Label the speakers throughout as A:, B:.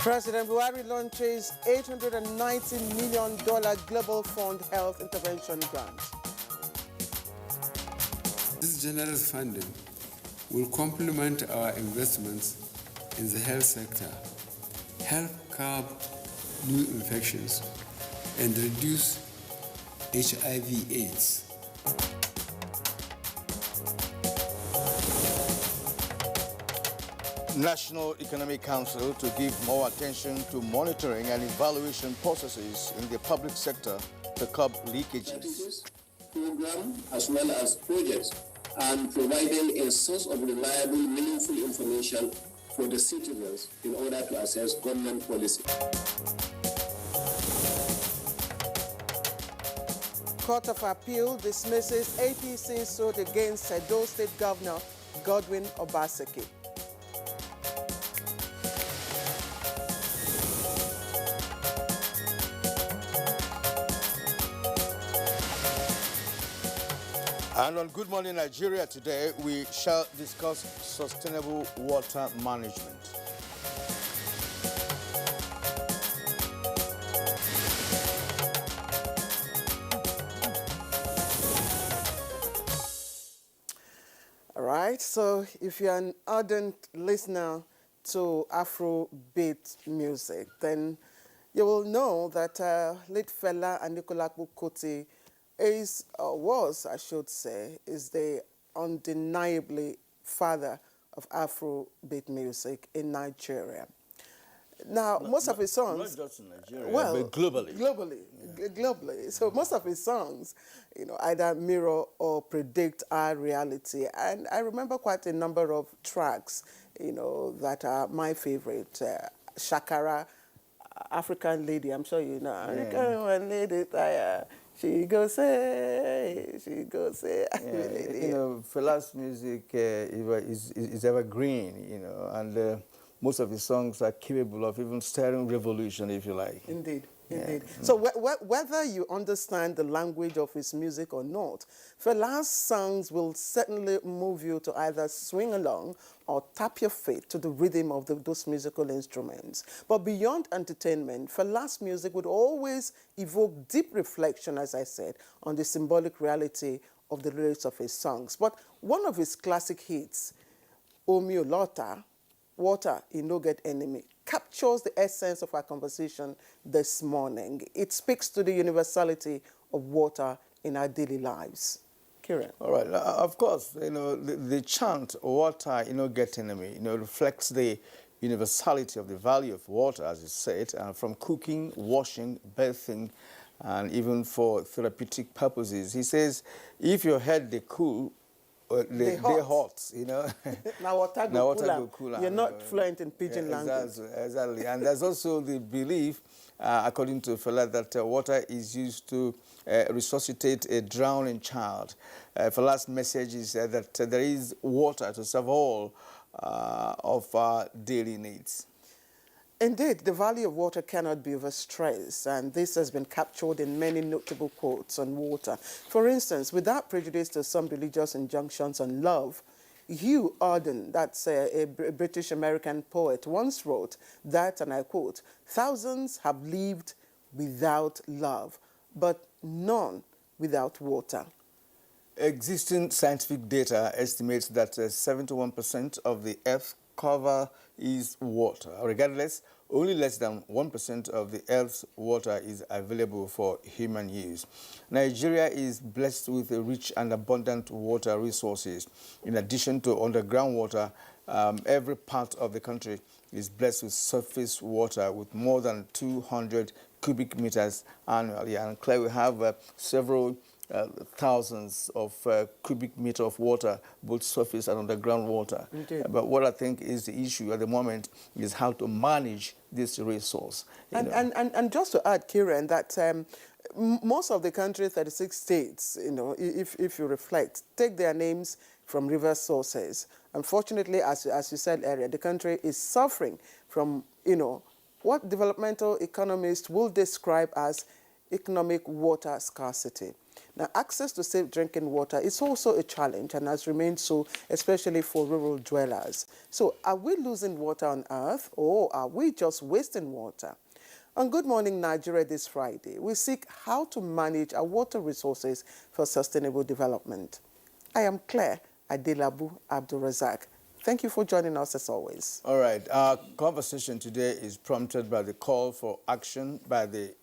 A: President Buhari launches $890 million Global Fund Health Intervention Grant.
B: This generous funding will complement our investments in the health sector, help curb new infections, and reduce HIV/AIDS.
C: National Economic Council to give more attention to monitoring and evaluation processes in the public sector to curb leakages.
D: Program as well as projects and providing a source of reliable, meaningful information for the citizens in order to assess government policy.
A: Court of Appeal dismisses APC suit against Edo State Governor Godwin Obaseki.
C: And on Good Morning Nigeria today, we shall discuss sustainable water management.
A: All right, so if you're an ardent listener to Afrobeat music, then you will know that late fella Anikulapo Kuti I should say, is the undeniably father of Afrobeat music in Nigeria. Now, most of his songs...
C: Not just in Nigeria, but globally.
A: Globally. So most of his songs, either mirror or predict our reality. And I remember quite a number of tracks, that are my favorite. Shakara, African Lady, I'm sure you know.
C: Yeah.
A: African Lady, she go say.
C: Yeah, Fela's music is evergreen, and most of his songs are capable of even stirring revolution, if you like.
A: Indeed.
C: Yeah.
A: Indeed. So whether you understand the language of his music or not, Fela's songs will certainly move you to either swing along or tap your feet to the rhythm of those musical instruments. But beyond entertainment, Fela's music would always evoke deep reflection, as I said, on the symbolic reality of the lyrics of his songs. But one of his classic hits, Omi Olota, Water, You No Get Enemy, captures the essence of our conversation this morning. It speaks to the universality of water in our daily lives. Kieran.
C: All right. Of course, the chant, water, get enemy, reflects the universality of the value of water, as you said, from cooking, washing, bathing, and even for therapeutic purposes. He says, if your head they cool, they're hot,
A: Now water go cooler. You're not fluent in pidgin language.
C: Exactly. And there's also the belief, according to Fela, that water is used to resuscitate a drowning child. Fela's message is that there is water to serve all of our daily needs.
A: Indeed, the value of water cannot be overstressed, and this has been captured in many notable quotes on water. For instance, without prejudice to some religious injunctions on love, Hugh Auden, that's a British-American poet, once wrote that, and I quote, "Thousands have lived without love, but none without water."
C: Existing scientific data estimates that 71% of the Earth's cover is water. Regardless, only less than 1% of the Earth's water is available for human use. Nigeria is blessed with rich and abundant water resources. In addition to underground water, every part of the country is blessed with surface water with more than 200 cubic meters annually. And Claire, we have several thousands of cubic meter of water, both surface and underground water. But what I think is the issue at the moment is how to manage this resource.
A: And just to add, Kieran, that most of the country, 36 states, if you reflect, take their names from river sources. Unfortunately, as you said earlier, the country is suffering from, what developmental economists will describe as economic water scarcity. Now, access to safe drinking water is also a challenge and has remained so, especially for rural dwellers. So, are we losing water on Earth, or are we just wasting water? On Good Morning Nigeria this Friday, we seek how to manage our water resources for sustainable development. I am Claire Adelabu Abdulrazak. Thank you for joining us as always.
C: All right, our conversation today is prompted by the call for action by the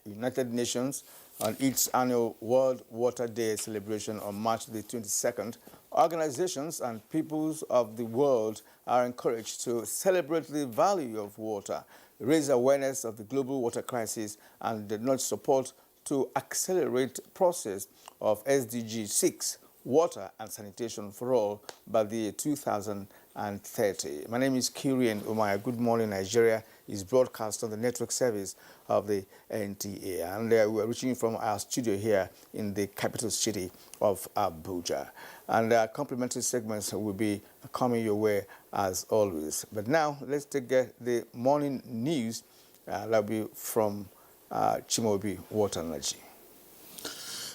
C: United Nations on its annual World Water Day celebration on March the 22nd. Organizations and peoples of the world are encouraged to celebrate the value of water, raise awareness of the global water crisis, and nudge support to accelerate process of SDG 6, water and sanitation for all, by the year 2030. My name is Kirian Umaya. Good Morning Nigeria is broadcast on the network service of the NTA, and we're reaching from our studio here in the capital city of Abuja. And complimentary segments will be coming your way as always. But now let's take the morning news. That'll be from Chimobi Water Energy.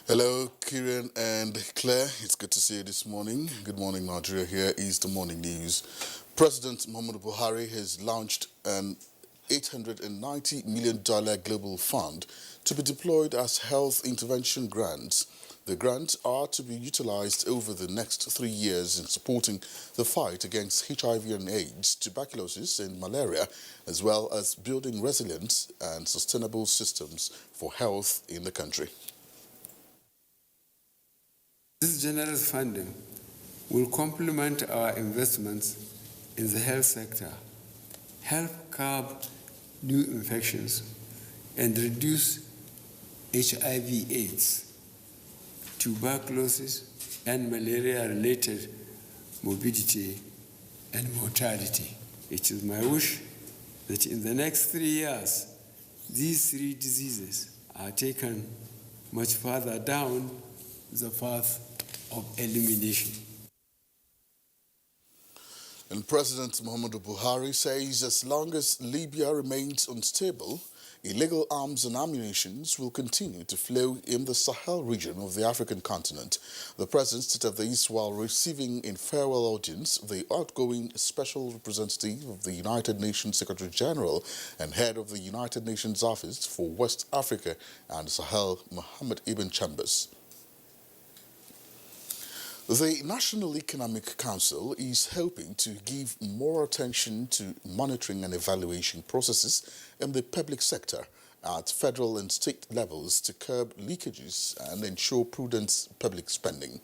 E: Hello, Kieran and Claire. It's good to see you this morning. Good morning, Nigeria. Here is the morning news. President Muhammadu Buhari has launched an $890 million global fund to be deployed as health intervention grants. The grants are to be utilized over the next 3 years in supporting the fight against HIV and AIDS, tuberculosis and malaria, as well as building resilient and sustainable systems for health in the country.
B: This generous funding will complement our investments in the health sector, help curb new infections, and reduce HIV/AIDS, tuberculosis, and malaria-related morbidity and mortality. It is my wish that in the next 3 years, these 3 diseases are taken much further down the path of elimination.
E: And President Muhammadu Buhari says as long as Libya remains unstable, illegal arms and ammunition will continue to flow in the Sahel region of the African continent. The president stated this while receiving in farewell audience the outgoing special representative of the United Nations Secretary General and head of the United Nations Office for West Africa and Sahel, Mohammed Ibn Chambers. The National Economic Council is hoping to give more attention to monitoring and evaluation processes in the public sector at federal and state levels to curb leakages and ensure prudent public spending.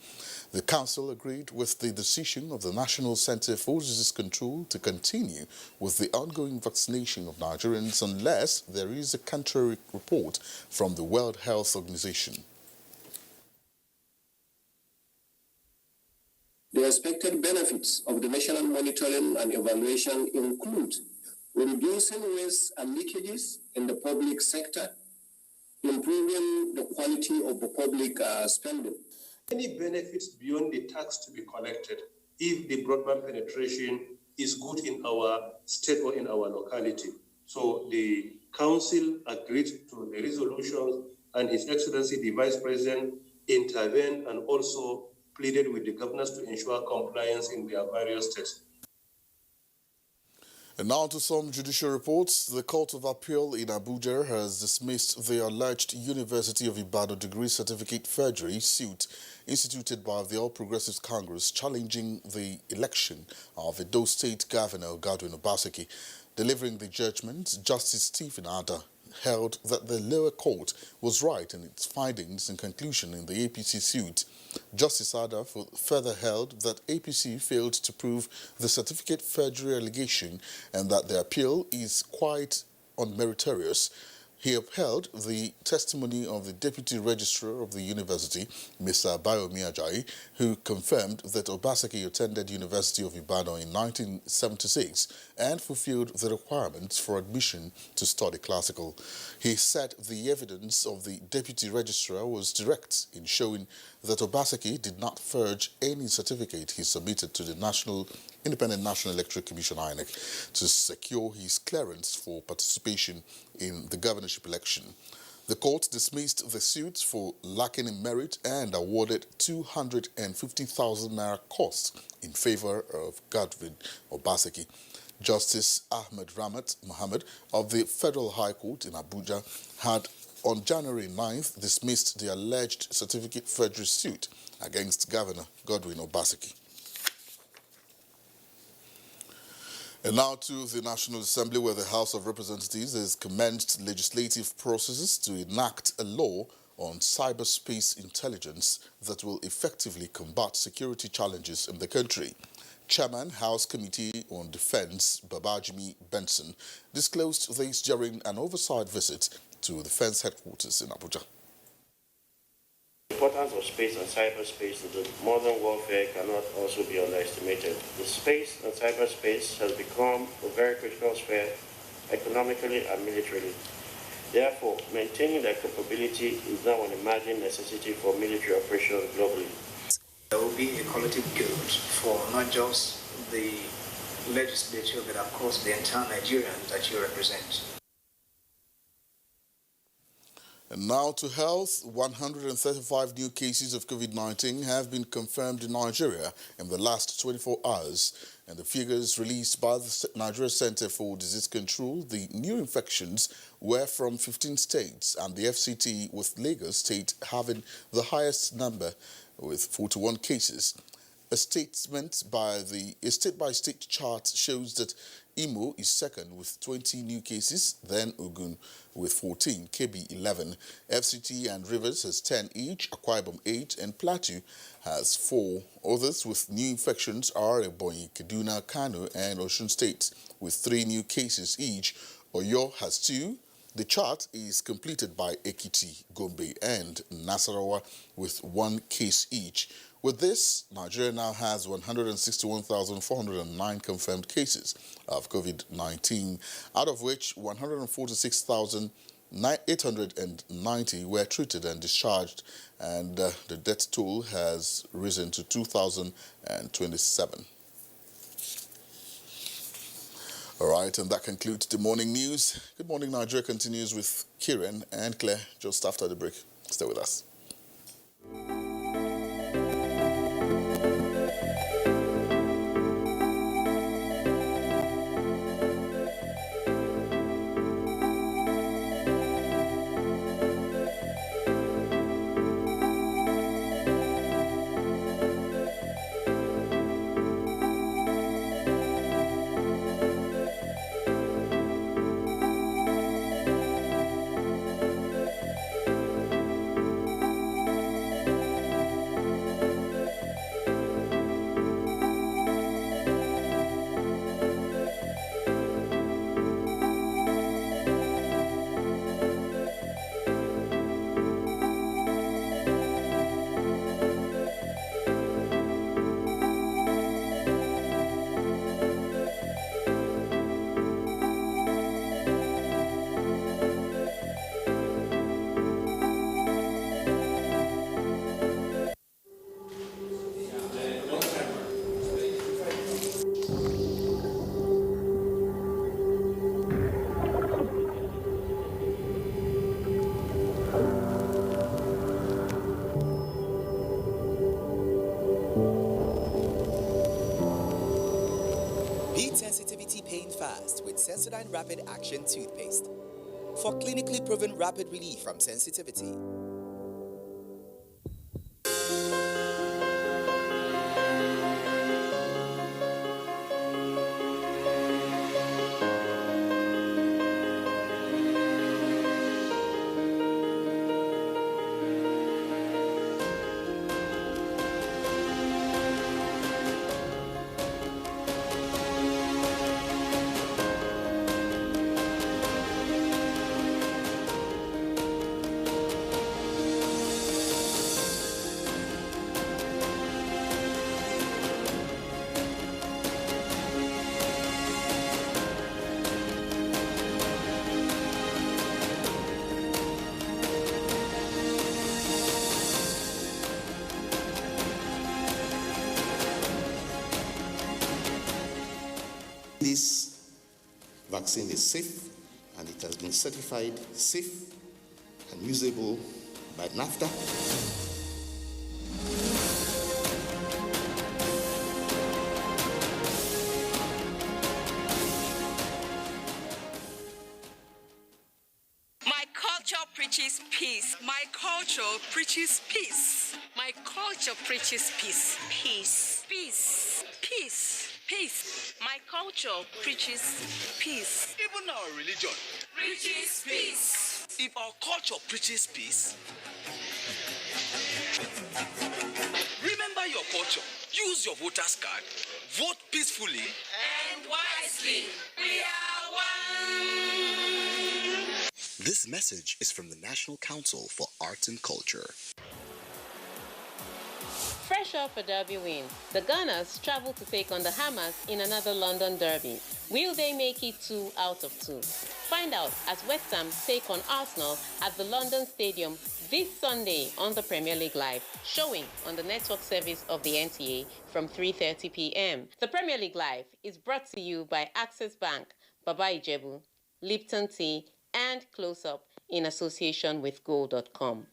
E: The Council agreed with the decision of the National Center for Disease Control to continue with the ongoing vaccination of Nigerians unless there is a contrary report from the World Health Organization.
D: The expected benefits of the national monitoring and evaluation include reducing waste and leakages in the public sector, improving the quality of the public spending.
F: Any benefits beyond the tax to be collected if the broadband penetration is good in our state or in our locality. So the council agreed to the resolutions, and His Excellency the Vice President intervened and also pleaded with the governors to ensure compliance in their various states.
E: And now to some judicial reports. The Court of Appeal in Abuja has dismissed the alleged University of Ibadan degree certificate forgery suit instituted by the All Progressives Congress challenging the election of Edo State Governor Godwin Obaseki. Delivering the judgment, Justice Stephen Ada held that the lower court was right in its findings and conclusion in the APC suit. Justice Ada further held that APC failed to prove the certificate forgery allegation and that the appeal is quite unmeritorious. He upheld the testimony of the Deputy Registrar of the University, Mr. Bayomi Ajayi, who confirmed that Obaseki attended University of Ibadan in 1976 and fulfilled the requirements for admission to study classical. He said the evidence of the Deputy Registrar was direct in showing that Obaseki did not forge any certificate he submitted to the Independent National Electoral Commission (INEC) to secure his clearance for participation in the governorship election. The court dismissed the suit for lacking in merit and awarded 250,000 naira cost in favor of Godwin Obaseki. Justice Ahmed Ramat Mohammed of the Federal High Court in Abuja had on January 9th dismissed the alleged certificate forgery suit against Governor Godwin Obaseki. And now to the National Assembly, where the House of Representatives has commenced legislative processes to enact a law on cyberspace intelligence that will effectively combat security challenges in the country. Chairman, House Committee on Defense, Babajimi Benson, disclosed this during an oversight visit to the Defense Headquarters in Abuja.
G: The importance of space and cyberspace to the modern warfare cannot also be underestimated. The space and cyberspace has become a very critical sphere economically and militarily. Therefore, maintaining their capability is now an emerging necessity for military operations globally.
H: There will be a collective good for not just the legislature, but of course the entire Nigerians that you represent.
E: And now to health. 135 new cases of COVID-19 have been confirmed in Nigeria in the last 24 hours. And the figures released by the Nigeria Center for Disease Control, the new infections were from 15 states, and the FCT with Lagos State having the highest number with 41 cases. A state-by-state chart shows that Imo is second with 20 new cases, then Ogun with 14, Kebbi 11, FCT and Rivers has 10 each, Akwa Ibom 8, and Plateau has 4. Others with new infections are Ebonyi, Kaduna, Kano, and Osun State with 3 new cases each. Oyo has 2. The chart is completed by Ekiti, Gombe, and Nasarawa with 1 case each. With this, Nigeria now has 161,409 confirmed cases of COVID-19, out of which 146,890 were treated and discharged, and the death toll has risen to 2,027. All right, and that concludes the morning news. Good Morning Nigeria continues with Kieran and Claire just after the break. Stay with us.
I: Beat sensitivity pain fast with Sensodyne Rapid Action Toothpaste for clinically proven rapid relief from sensitivity.
J: This vaccine is safe and it has been certified safe
E: and usable by NAFTA.
J: My culture preaches peace. My culture preaches peace. My culture preaches peace. Peace. Peace. Peace. Peace. My culture preaches peace.
K: Even our religion
J: Preaches peace.
K: if our culture preaches peace, remember your culture. Use your voter's card. Vote peacefully
J: And wisely, we are one.
L: This message is from the National Council for Arts and Culture.
M: Fresh off a derby win, the Gunners travel to take on the Hammers in another London derby. Will they make it 2 out of 2? Find out as West Ham take on Arsenal at the London Stadium this Sunday on the Premier League Live, showing on the network service of the NTA from 3:30 p.m. The Premier League Live is brought to you by Access Bank, Baba Ijebu, Lipton Tea, and Close Up in association with Gold.com.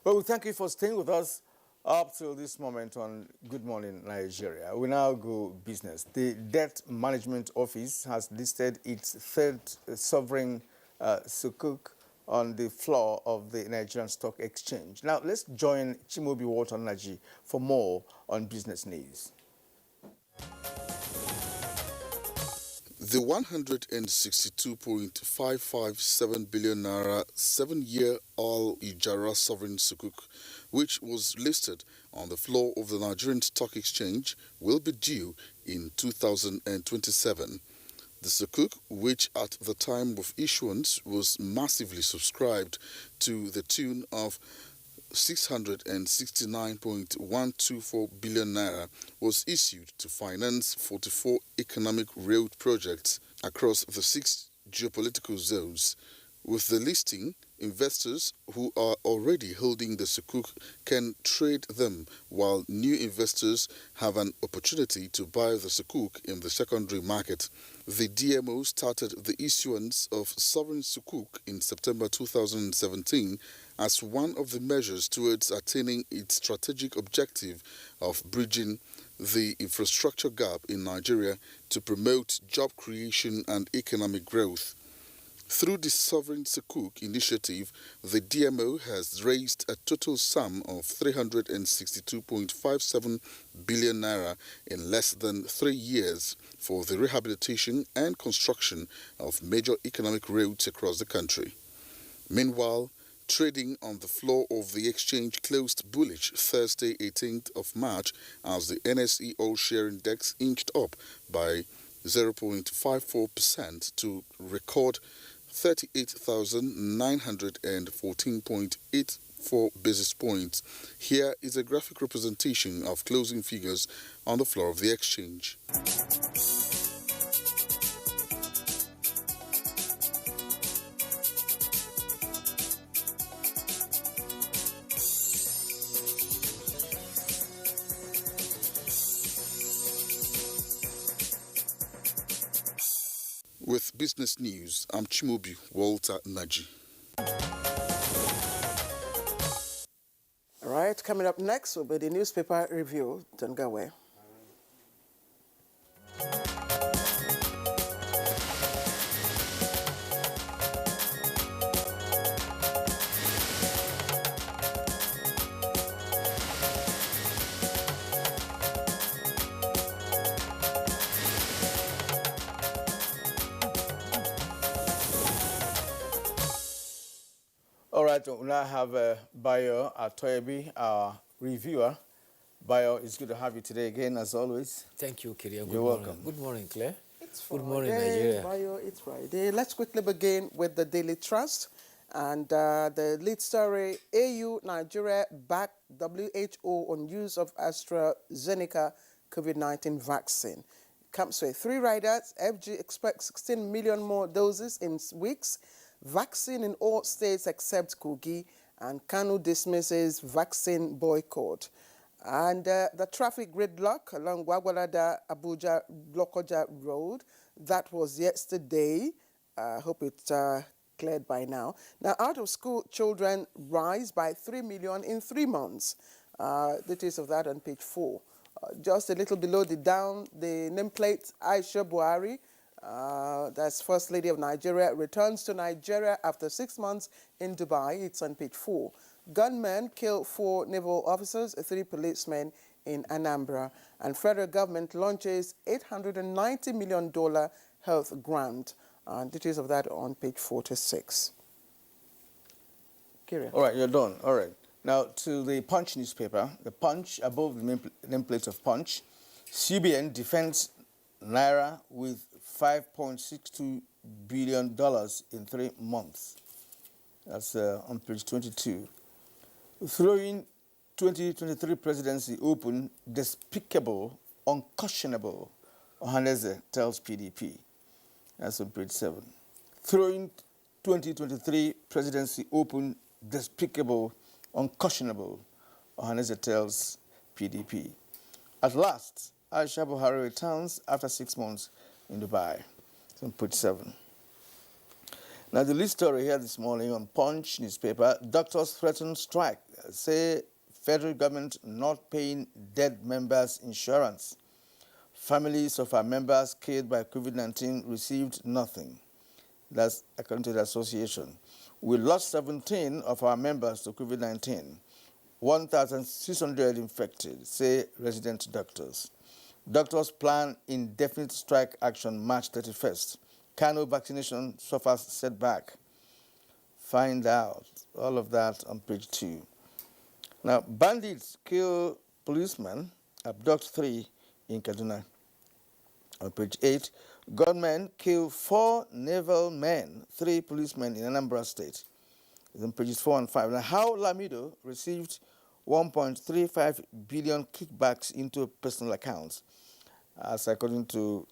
C: Well, we thank you for staying with us up till this moment on Good Morning Nigeria. We now go business. The Debt Management Office has listed its third sovereign sukuk on the floor of the Nigerian Stock Exchange. Now, let's join Chimobi Walter Naji for more on business news.
E: The 162.557 billion naira 7-year Al Ijara sovereign sukuk, which was listed on the floor of the Nigerian Stock Exchange, will be due in 2027. The sukuk, which at the time of issuance was massively subscribed to the tune of 669.124 billion naira, was issued to finance 44 economic road projects across the 6 geopolitical zones. With the listing, investors who are already holding the sukuk can trade them, while new investors have an opportunity to buy the sukuk in the secondary market. The DMO started the issuance of sovereign sukuk in September 2017 as one of the measures towards attaining its strategic objective of bridging the infrastructure gap in Nigeria to promote job creation and economic growth. Through the Sovereign Sukuk initiative, the DMO has raised a total sum of 362.57 billion naira in less than 3 years for the rehabilitation and construction of major economic roads across the country. Meanwhile, trading on the floor of the exchange closed bullish Thursday, 18th of March, as the NSE All-Share Index inched up by 0.54% to record 38,914.84 basis points. Here is a graphic representation of closing figures on the floor of the exchange. With business news, I'm Chimobi Walter Naji.
A: All right, coming up next will be the newspaper review. Don't go away.
C: All right, we now have Bayo Atoyebi, our reviewer. Bayo, it's good to have you today again, as always.
N: Thank you, Kiria.
C: You're welcome.
N: Good morning, Claire.
A: It's
N: Good
A: Friday,
N: morning, Nigeria.
A: Bayo, it's Friday. Let's quickly begin with the Daily Trust. And the lead story, AU Nigeria back WHO on use of AstraZeneca COVID-19 vaccine. Comes with 3 riders. FG expects 16 million more doses in weeks. Vaccine in all states except Kogi, and Kanu dismisses vaccine boycott. And the traffic gridlock along Gwagwalada Abuja Lokoja Road That was yesterday. I hope it cleared by now. Now, out-of-school children rise by 3 million in 3 months. Details of that on page 4. Just a little below the nameplate, Aisha Buhari, that's First Lady of Nigeria, returns to Nigeria after 6 months in Dubai. It's on page 4. Gunmen kill 4 naval officers, 3 policemen in Anambra. And federal government launches $890 million health grant. Details of that on page 46. Kyria.
C: All right, you're done. All right. Now, to the Punch newspaper, the Punch, above the nameplate of Punch, CBN defends Naira with $5.62 billion in 3 months. That's on page 22. Throwing 2023 presidency open, despicable, unconscionable, Ohaneze tells PDP. That's on page 7. Throwing 2023 presidency open, despicable, unconscionable, Ohaneze tells PDP. At last, Aisha Buhari returns after 6 months in Dubai. It's on page 7. Now, the lead story here this morning on Punch newspaper, doctors threaten strike, say federal government not paying dead members' insurance. Families of our members killed by COVID-19 received nothing. That's according to the association. We lost 17 of our members to COVID-19. 1,600 infected, say resident doctors. Doctors plan indefinite strike action March 31st. Kano vaccination suffers setback. Find out all of that on page 2. Now, bandits kill policemen, abduct 3 in Kaduna. On page 8, gunmen kill 4 naval men, 3 policemen in Anambra State. It's on pages 4 and 5. Now, how Lamido received 1.35 billion kickbacks into personal accounts, as according to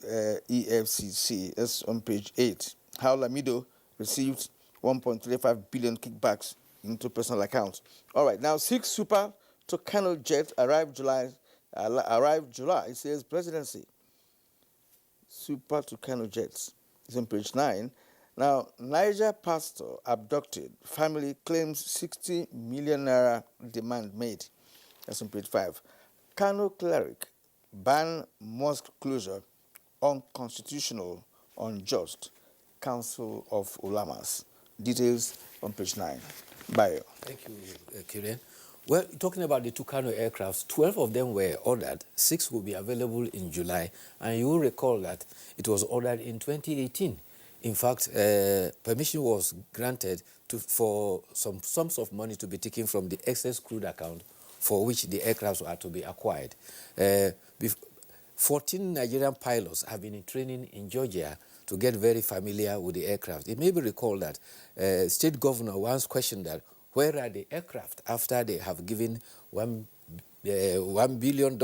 C: EFCC. That's on page 8. How Lamido received 1.35 billion kickbacks into personal accounts. All right, now 6 Super Tucano jets arrived July, says presidency. Super Tucano jets. It's on page 9. Now, Niger pastor abducted. Family claims 60 million naira demand made. That's on page 5. Kano cleric ban mosque closure, unconstitutional, unjust. Council of Ulamas. Details on page 9. Bayo.
N: Thank you, Kyrian. Well, talking about the Tucano aircrafts, 12 of them were ordered. 6 will be available in July. And you will recall that it was ordered in 2018. In fact, permission was granted for some sums of money to be taken from the excess crude account for which the aircrafts are to be acquired. 14 Nigerian pilots have been in training in Georgia to get very familiar with the aircraft. It may be recalled that state governor once questioned that, where are the aircraft after they have given $1 billion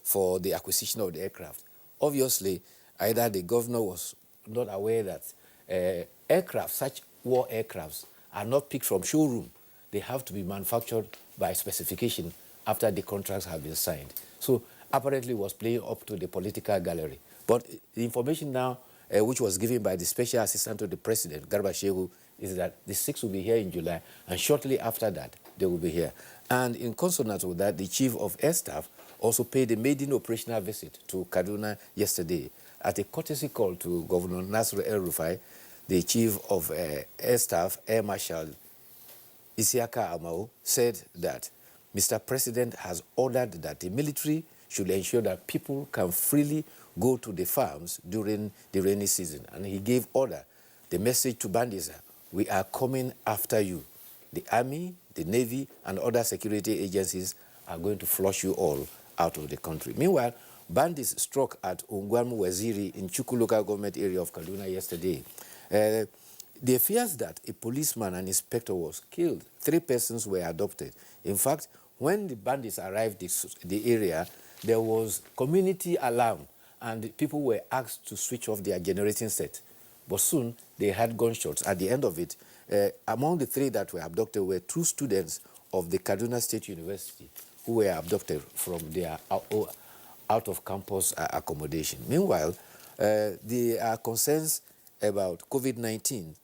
N: for the acquisition of the aircraft? Obviously, either the governor was not aware that aircraft, such war aircrafts, are not picked from showroom. They have to be manufactured by specification after the contracts have been signed. So apparently was playing up to the political gallery. But the information now, which was given by the Special Assistant to the President, Garba Shehu, is that the 6 will be here in July, and shortly after that, they will be here. And in consonance with that, the Chief of Air Staff also paid a maiden operational visit to Kaduna yesterday. At a courtesy call to Governor Nasir El-Rufai, the Chief of Air Staff, Air Marshal Isiaka Amao, said that Mr. President has ordered that the military should ensure that people can freely go to the farms during the rainy season. And he gave order, the message to bandits: we are coming after you. The Army, the Navy, and other security agencies are going to flush you all out of the country. Meanwhile, bandits struck at Ungwamu Waziri in Chuku local government area of Kaduna yesterday. There fears that a policeman and inspector was killed. 3 persons were abducted. In fact, when the bandits arrived the area, there was community alarm, and people were asked to switch off their generating set. But soon, they had gunshots. At the end of it, among the 3 that were abducted were 2 students of the Kaduna State University who were abducted from their out-of-campus accommodation. Meanwhile, There are concerns about COVID-19.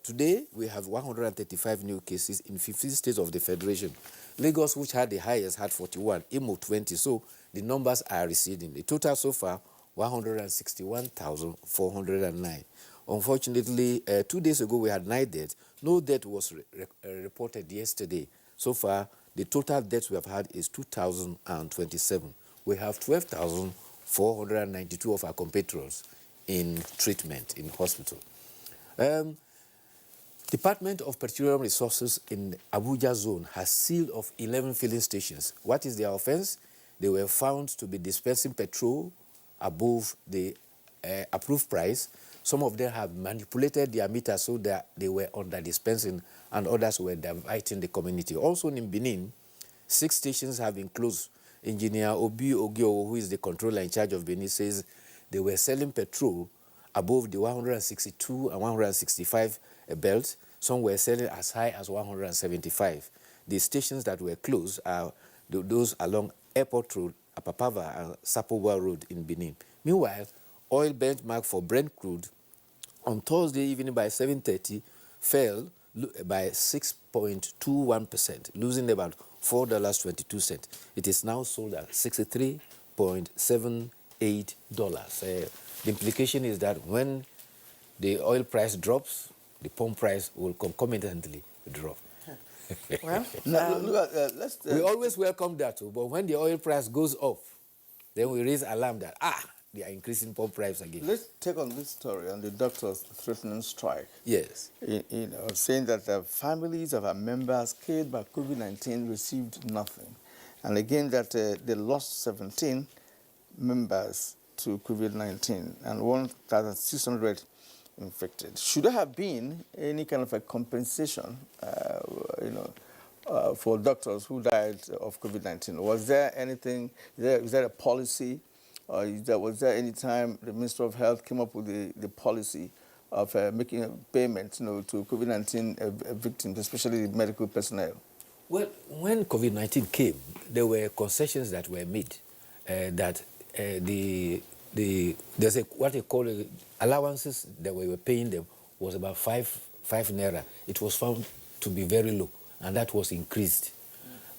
N: Today, we have 135 new cases in 15 states of the Federation. Lagos, which had the highest, had 41, Imo 20, so the numbers are receding. The total so far, 161,409. Unfortunately, 2 days ago, we had 9 deaths. No death was reported yesterday. So far, the total deaths we have had is 2,027. We have 12,492 of our compatriots in treatment in hospital. Department of Petroleum Resources in Abuja zone has sealed off 11 filling stations. What is their offense? They were found to be dispensing petrol above the approved price. Some of them have manipulated their meters so that they were under dispensing, and others were diverting the community. Also in Benin, 6 stations have been closed. Engineer Obi Ogio, who is the controller in charge of Benin, says they were selling petrol above the 162 and 165 belts. Some were selling as high as 175. The stations that were closed are those along Airport Road, Apapava, and Sapowa Road in Benin. Meanwhile, oil benchmark for Brent crude on Thursday evening by 7:30 fell by 6.21%, losing about $4.22. It is now sold at $63.78. The implication is that when the oil price drops, the pump price will concomitantly drop.
A: Well,
N: we always welcome that, but when the oil price goes up, then we raise alarm that, they are increasing pump price again.
C: Let's take on this story on the doctors threatening strike.
N: Yes.
C: Saying that the families of our members killed by COVID-19 received nothing. And again that they lost 17 members to COVID-19 and 1,600 infected. Should there have been any kind of a compensation, for doctors who died of COVID-19? Was there anything, is there a policy, or was there any time the Minister of Health came up with the policy of making a payment to COVID-19 victims, especially the medical personnel?
N: Well, when COVID-19 came, there were concessions that were made that there's what they call allowances that we were paying them was about 5 naira. It was found to be very low, and that was increased.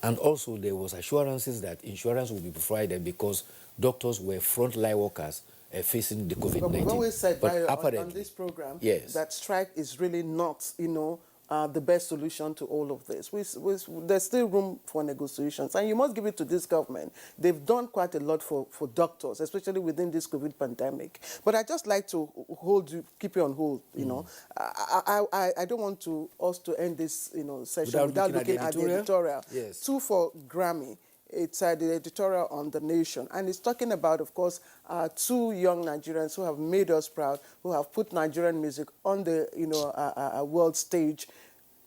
N: And also there was assurances that insurance would be provided because doctors were frontline workers facing the COVID-19.
A: When we said
N: apparently,
A: on this program,
N: yes,
A: that strike is really not, the best solution to all of this. There's still room for negotiations, and you must give it to this government. They've done quite a lot for doctors, especially within this COVID pandemic. But I just like to keep you on hold. I don't want us to end this session without looking at the editorial.
N: Yes.
A: 2 for Grammy. It's the editorial on The Nation, and it's talking about, of course, 2 young Nigerians who have made us proud, who have put Nigerian music on the world stage.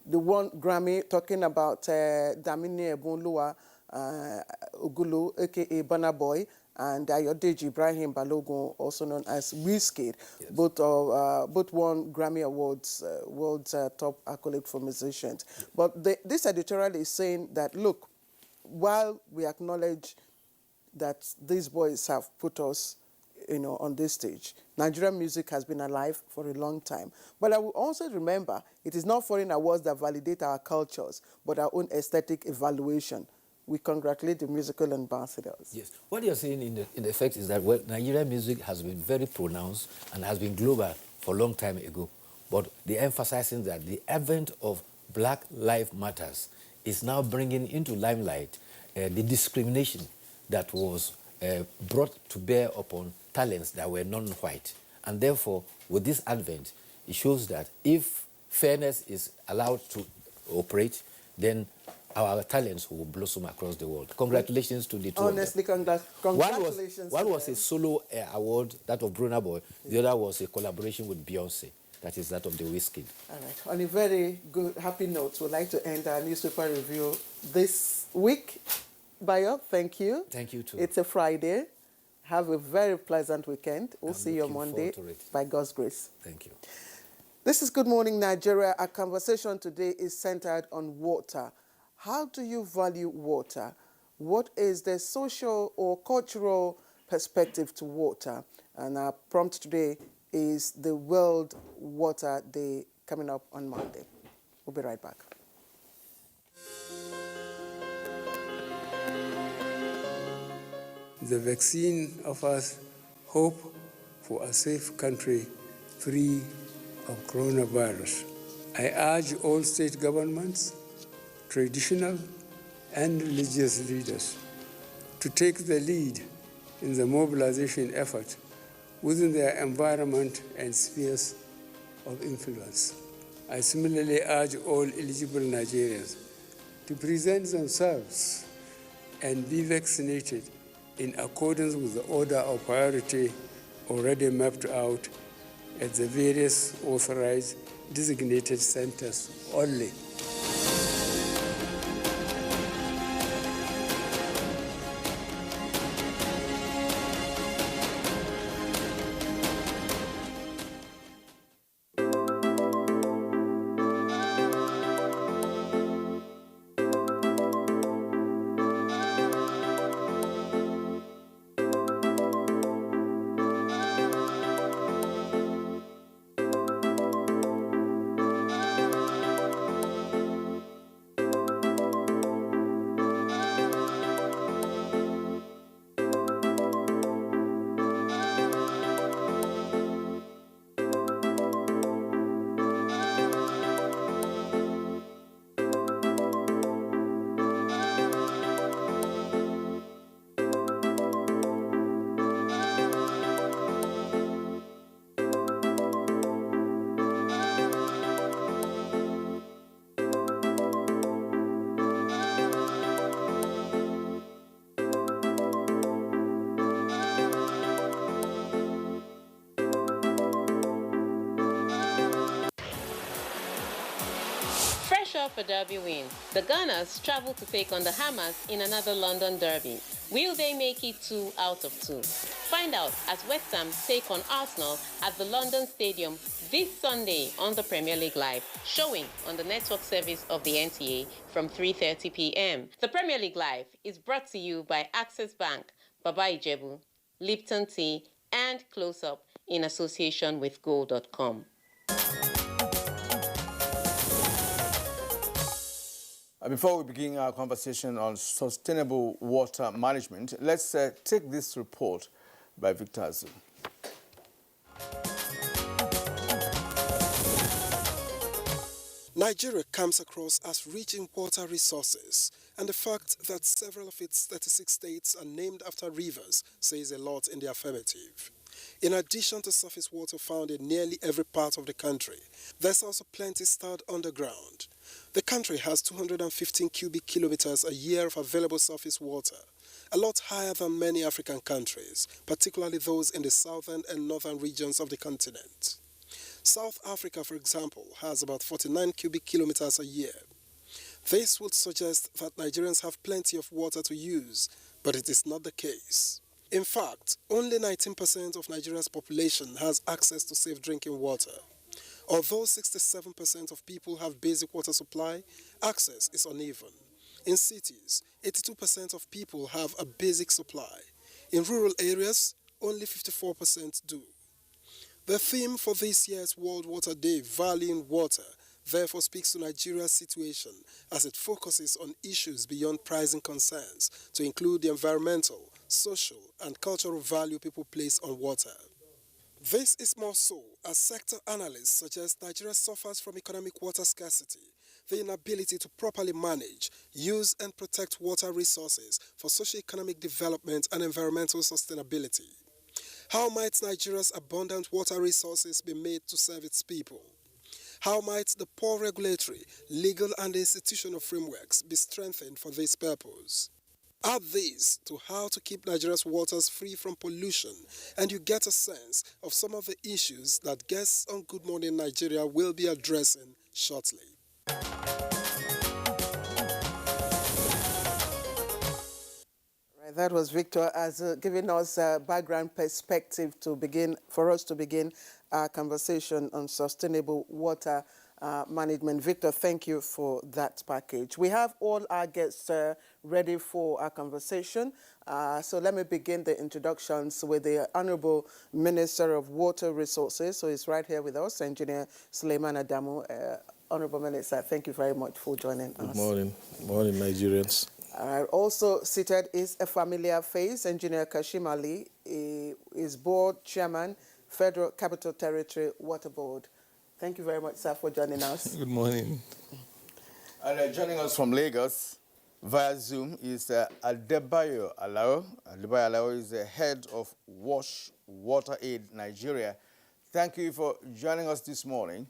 A: The one Grammy talking about Damini Ebunluwa Ogulu, aka Burna Boy, and Ayodeji Ibrahim Balogun, also known as Wizkid. Yes. Both won Grammy Awards, world's top accolade for musicians. But this editorial is saying that, look, while we acknowledge that these boys have put us, on this stage, Nigerian music has been alive for a long time. But I will also remember, it is not foreign awards that validate our cultures, but our own aesthetic evaluation. We congratulate the musical ambassadors.
N: Yes. What you're saying in effect is that, Nigerian music has been very pronounced and has been global for a long time ago. But they're emphasizing that the advent of Black Lives Matters is now bringing into limelight the discrimination that was brought to bear upon talents that were non-white. And therefore, with this advent, it shows that if fairness is allowed to operate, then our talents will blossom across the world. Congratulations to the two.
A: Honestly, congratulations.
N: One was a solo award, that of Burna Boy. The other was a collaboration with Beyonce. That is that of the Wizkid.
A: All right. On a very good, happy note, we'd like to end our newspaper review this week. Bayo, thank you.
N: Thank you too.
A: It's a Friday. Have a very pleasant weekend. We'll see you on Monday by God's grace.
N: Thank you.
A: This is Good Morning Nigeria. Our conversation today is centered on water. How do you value water? What is the social or cultural perspective to water? And our prompt today is the World Water Day coming up on Monday. We'll be right back.
B: The vaccine offers hope for a safe country free of coronavirus. I urge all state governments, traditional and religious leaders to take the lead in the mobilization effort within their environment and spheres of influence. I similarly urge all eligible Nigerians to present themselves and be vaccinated in accordance with the order of priority already mapped out at the various authorized designated centers only.
M: Fresh off a derby win, the Gunners travel to take on the Hammers in another London derby. Will they make it 2 out of 2? Find out as West Ham take on Arsenal at the London Stadium this Sunday on the Premier League Live, showing on the network service of the NTA from 3:30 p.m. The Premier League Live is brought to you by Access Bank, Baba Ijebu, Lipton Tea, and Close Up in association with Gold.com.
C: Before we begin our conversation on sustainable water management, let's take this report by Victor Azu.
O: Nigeria comes across as rich in water resources, and the fact that several of its 36 states are named after rivers says a lot in the affirmative. In addition to surface water found in nearly every part of the country, there's also plenty stored underground. The country has 215 cubic kilometers a year of available surface water, a lot higher than many African countries, particularly those in the southern and northern regions of the continent. South Africa, for example, has about 49 cubic kilometers a year. This would suggest that Nigerians have plenty of water to use, but it is not the case. In fact, only 19% of Nigeria's population has access to safe drinking water. Although 67% of people have basic water supply, access is uneven. In cities, 82% of people have a basic supply. In rural areas, only 54% do. The theme for this year's World Water Day, Valuing Water, therefore speaks to Nigeria's situation as it focuses on issues beyond pricing concerns to include the environmental, social, and cultural value people place on water. This is more so as sector analysts suggest Nigeria suffers from economic water scarcity, the inability to properly manage, use, and protect water resources for socio-economic development and environmental sustainability. How might Nigeria's abundant water resources be made to serve its people? How might the poor regulatory, legal, and institutional frameworks be strengthened for this purpose? Add this to how to keep Nigeria's waters free from pollution, and you get a sense of some of the issues that guests on Good Morning Nigeria will be addressing shortly.
A: That was Victor as giving us a background perspective for us to begin our conversation on sustainable water Management. Victor, thank you for that package. We have all our guests ready for our conversation. So let me begin the introductions with the Honorable Minister of Water Resources. So he's right here with us, Engineer Suleiman Adamu. Honorable Minister, thank you very much for joining us.
P: Good morning. Morning, Nigerians.
A: Also seated is a familiar face, Engineer Kashim Ali. He is Board Chairman, Federal Capital Territory Water Board. Thank you very much, sir, for joining us.
P: Good morning.
C: And joining us from Lagos via Zoom is Adebayo Alao. Adebayo Alao is the head of WASH Water Aid Nigeria. Thank you for joining us this morning.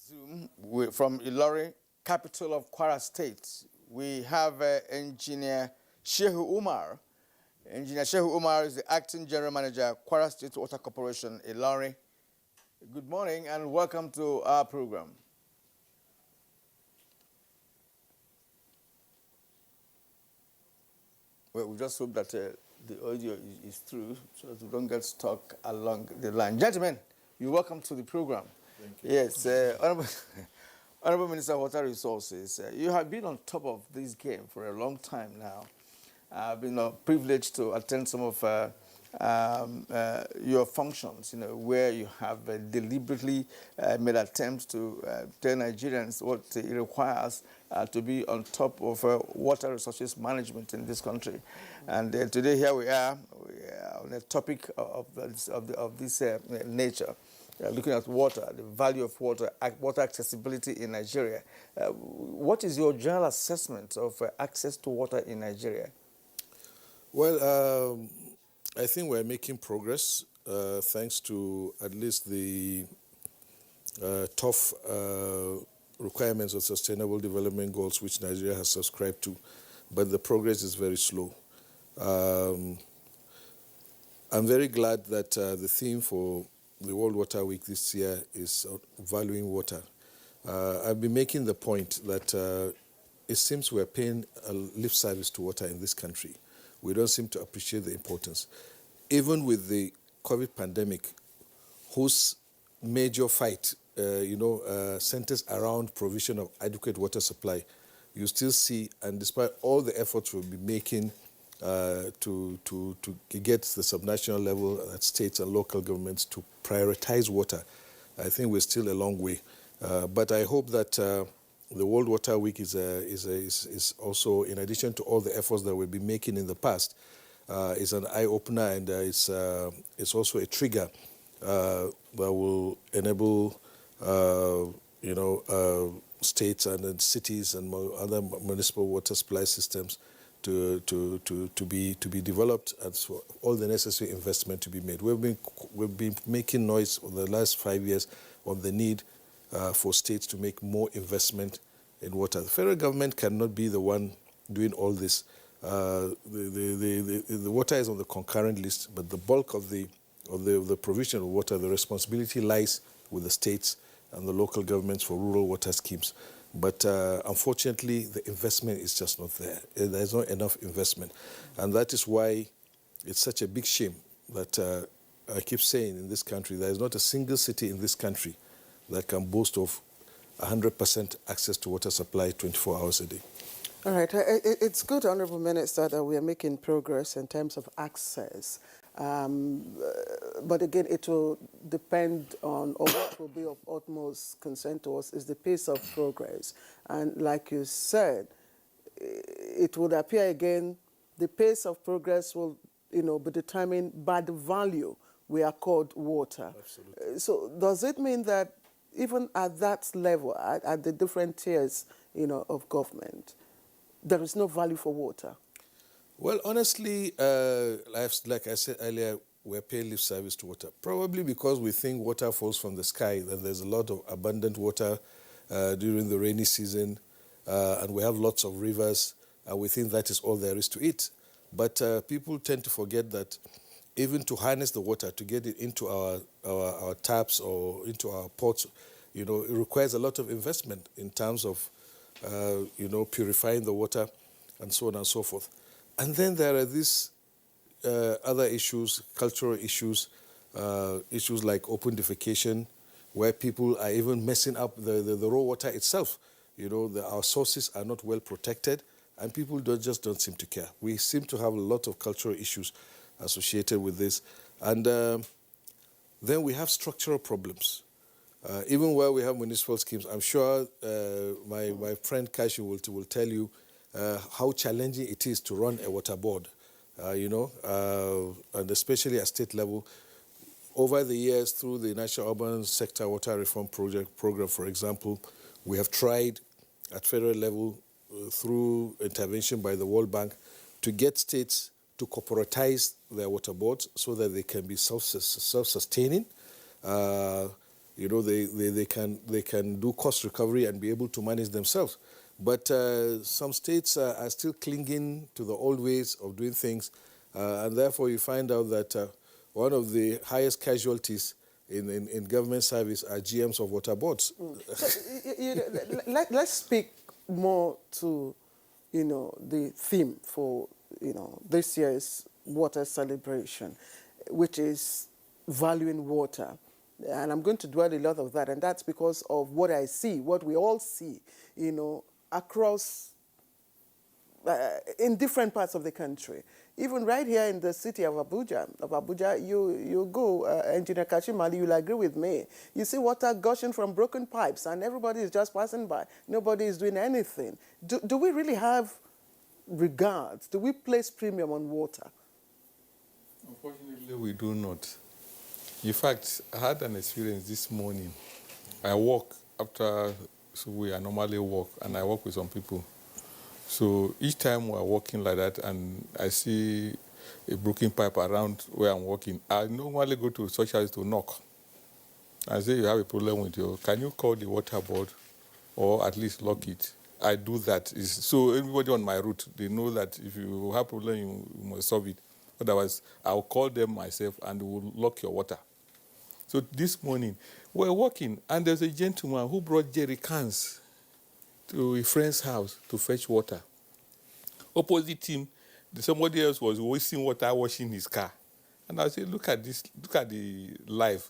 C: Zoom from Ilori, capital of Kwara State, we have Engineer Shehu Umar. Engineer Shehu Umar is the Acting General Manager, Kwara State Water Corporation, Ilori. Good morning and welcome to our program. Well, we just hope that the audio is through so that we don't get stuck along the line. Gentlemen, you're welcome to the program.
P: Thank you.
C: Yes, Honorable Minister of Water Resources, you have been on top of this game for a long time now. I've been privileged to attend some of your functions, where you have deliberately made attempts to tell Nigerians what it requires to be on top of water resources management in this country. And today here we are on a topic of this nature. Looking at water, the value of water, water accessibility in Nigeria. What is your general assessment of access to water in Nigeria?
P: Well, I think we're making progress thanks to at least the tough requirements of Sustainable Development Goals which Nigeria has subscribed to, but the progress is very slow. I'm very glad that the theme for the World Water Week this year is valuing water. I've been making the point that it seems we're paying a lip service to water in this country. We don't seem to appreciate the importance. Even with the COVID pandemic, whose major fight, centers around provision of adequate water supply, you still see, and despite all the efforts we'll be making to get the subnational level at states and local governments to prioritize water, I think we're still a long way. But I hope that the World Water Week is also, in addition to all the efforts that we've been making in the past, is an eye-opener, and it's also a trigger that will enable states and then cities and other municipal water supply systems to be developed, and for all the necessary investment to be made. We've been making noise over the last 5 years on the need for states to make more investment in water. The federal government cannot be the one doing all this. The water is on the concurrent list, but the bulk of the provision of water, the responsibility lies with the states and the local governments for rural water schemes. But unfortunately, the investment is just not there. There's not enough investment. And that is why it's such a big shame that I keep saying in this country, there is not a single city in this country that can boast of 100% access to water supply 24 hours a day.
A: All right. It's good, Honorable Minister, that we are making progress in terms of access. But again, it will depend on, or what will be of utmost concern to us is the pace of progress. And like you said, it would appear again, the pace of progress will, be determined by the value we accord water.
P: Absolutely.
A: So does it mean that even at that level, at the different tiers, of government, there is no value for water?
P: Well, honestly, like I said earlier, we're paying lip service to water. Probably because we think water falls from the sky, and there's a lot of abundant water during the rainy season, and we have lots of rivers, and we think that is all there is to it. But people tend to forget that even to harness the water, to get it into our taps or into our pots, it requires a lot of investment in terms of, purifying the water and so on and so forth. And then there are these other issues, cultural issues, issues like open defecation, where people are even messing up the raw water itself. You know, our sources are not well protected, and people just don't seem to care. We seem to have a lot of cultural issues associated with this. And then we have structural problems. Even where we have municipal schemes, I'm sure my friend Kashi will tell you how challenging it is to run a water board, and especially at state level. Over the years, through the National Urban Sector Water Reform Program, for example, we have tried at federal level through intervention by the World Bank to get states to corporatize their water boards so that they can be self-sustaining. They can do cost recovery and be able to manage themselves. But some states are still clinging to the old ways of doing things, and therefore you find out that one of the highest casualties in government service are GMs of water boards.
A: So, let's speak more to, the theme for, this year's water celebration, which is valuing water. And I'm going to dwell a lot of that, and that's because of what I see, what we all see, across, in different parts of the country. Even right here in the city of Abuja, you go, Engineer Kashimali, you'll agree with me. You see water gushing from broken pipes, and everybody is just passing by. Nobody is doing anything. Do we really have regards? Do we place premium on water?
Q: Unfortunately, we do not. In fact, I had an experience this morning. I walk after, so I normally walk, and I walk with some people. So each time we're walking like that and I see a broken pipe around where I'm walking, I normally go to socialists to knock. I say, you have a problem with you. Can you call the water board or at least lock it? I do that. So everybody on my route, they know that if you have a problem, you must solve it. Otherwise, I'll call them myself and we'll lock your water. So this morning, we're walking and there's a gentleman who brought jerry cans to a friend's house to fetch water. Opposite him, somebody else was wasting water washing his car. And I said, look at this, look at the life.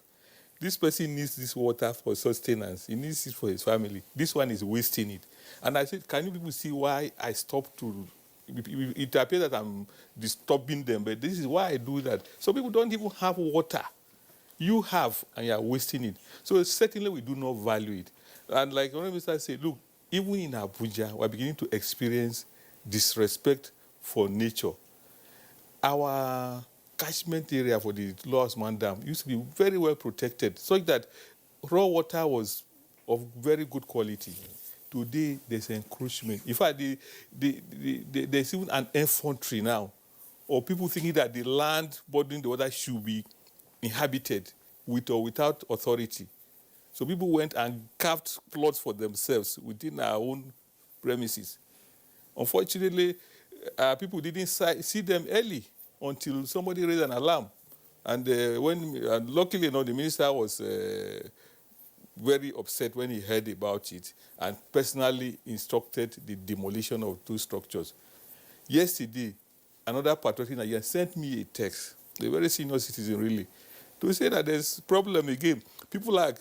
Q: This person needs this water for sustenance. He needs it for his family. This one is wasting it. And I said, can you people see why I stopped to... It appears that I'm disturbing them, but this is why I do that. Some people don't even have water. You have, and you are wasting it. So certainly we do not value it. And like one minister said, look, even in Abuja, we're beginning to experience disrespect for nature. Our catchment area for the Lower Osman Dam used to be very well protected, such that raw water was of very good quality. Today, there's encroachment. In fact, there's even an infantry now, or people thinking that the land bordering the water should be inhabited with or without authority. So people went and carved plots for themselves within our own premises. Unfortunately, people didn't see them early until somebody raised an alarm. And luckily, the minister was very upset when he heard about it and personally instructed the demolition of 2 structures. Yesterday, another patriotic Nigerian sent me a text, a very senior citizen really, to say that there's a problem again. People are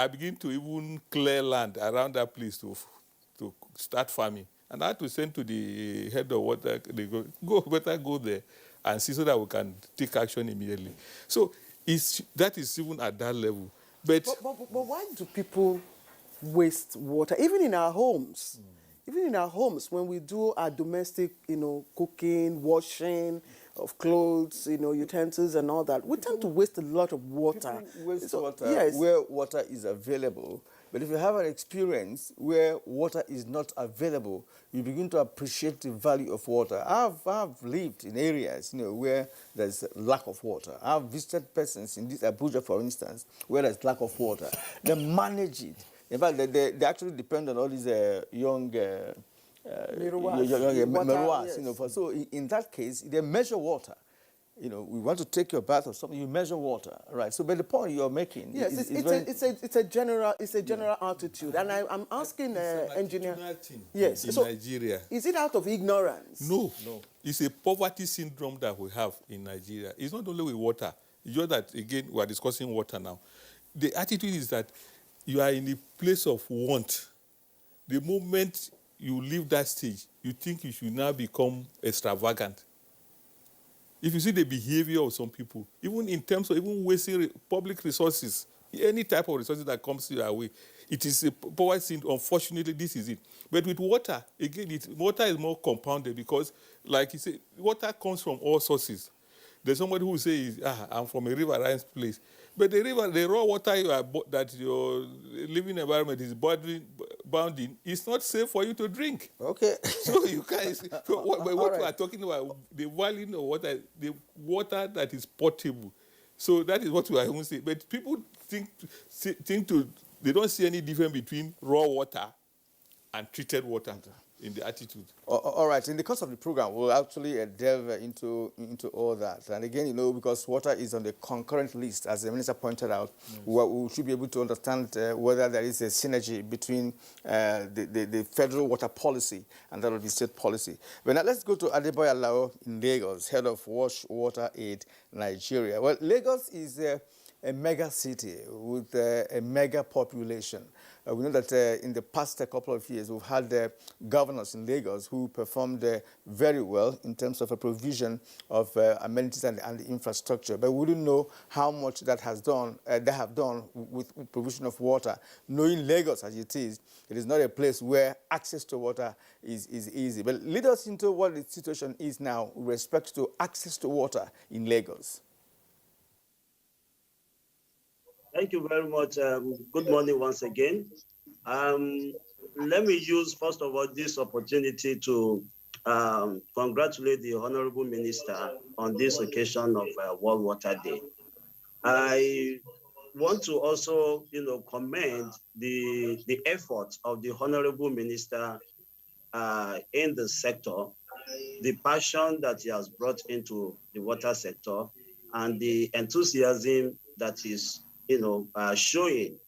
Q: beginning to even clear land around that place to start farming. And I had to send to the head of water, they better go there and see so that we can take action immediately. So that is even at that level. But
A: why do people waste water? Even in our homes. Even in our homes, when we do our domestic, cooking, washing of clothes, utensils and all that, we tend to waste a lot of water.
C: People waste water
A: yes.
C: where water is available. But if you have an experience where water is not available, you begin to appreciate the value of water. I've lived in areas, where there's lack of water. I've visited persons in this Abuja, for instance, where there's lack of water. They manage it. In fact, they actually depend on all these young
A: Meruas,
C: yes. So in that case, they measure water. We want to take your bath or something, you measure water, right? So, but the point you're making,
A: yes, it's a general attitude, and I'm asking engineer,
Q: yes,
A: so
Q: Nigeria,
A: is it out of ignorance?
Q: No. It's a poverty syndrome that we have in Nigeria. It's not only with water. It's just that, again, we are discussing water now. The attitude is that you are in a place of want. The moment you leave that stage, you think you should now become extravagant. If you see the behavior of some people, even in terms of even wasting public resources, any type of resources that comes your way, it is a poverty syndrome. Unfortunately, this is it. But with water, again, water is more compounded because, like you say, water comes from all sources. There's somebody who says, I'm from a riverine place. But the raw water that your living environment is bounding is not safe for you to drink.
C: Okay.
Q: So you can't. So what we are talking about, the value of water, the water that is potable. So that is what we are going to say. But people they don't see any difference between raw water and treated water in the attitude.
C: All right. In the course of the program, we'll actually delve into all that. And again, because water is on the concurrent list, as the minister pointed out, we should be able to understand whether there is a synergy between the federal water policy and that of the state policy. But now let's go to Adeboye Alao in Lagos, head of Wash Water Aid Nigeria. Well, Lagos is a mega city with a mega population. We know that in the past couple of years, we've had governors in Lagos who performed very well in terms of a provision of amenities and the infrastructure. But we don't know how much that has done. They have done with provision of water. Knowing Lagos as it is not a place where access to water is easy. But lead us into what the situation is now with respect to access to water in Lagos.
R: Thank you very much. Good morning once again. Let me use, first of all, this opportunity to congratulate the Honorable Minister on this occasion of World Water Day. I want to also, commend the efforts of the Honorable Minister in the sector, the passion that he has brought into the water sector, and the enthusiasm that is showing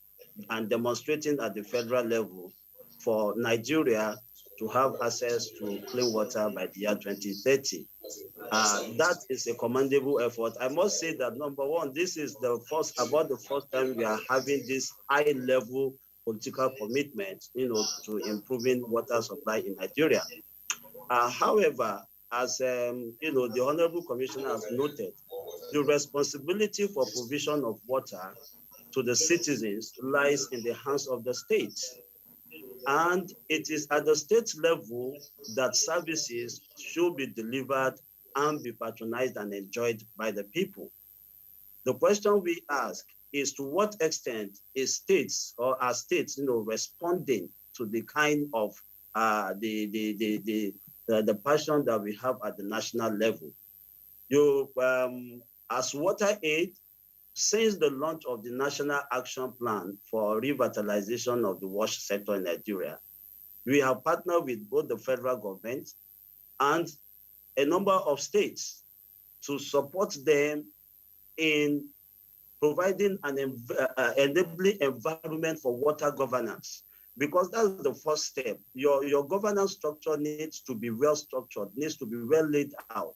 R: and demonstrating at the federal level for Nigeria to have access to clean water by the year 2030. That is a commendable effort. I must say that, number one, this is about the first time we are having this high-level political commitment, to improving water supply in Nigeria. However, as the Honorable Commissioner has noted, the responsibility for provision of water to the citizens lies in the hands of the states. And it is at the state level that services should be delivered and be patronized and enjoyed by the people. The question we ask is, to what extent are states responding to the kind of the passion that we have at the national level? As Water Aid, since the launch of the National Action Plan for Revitalization of the Wash Sector in Nigeria, we have partnered with both the federal government and a number of states to support them in providing an enabling environment for water governance, because that's the first step. Your governance structure needs to be well structured, needs to be well laid out.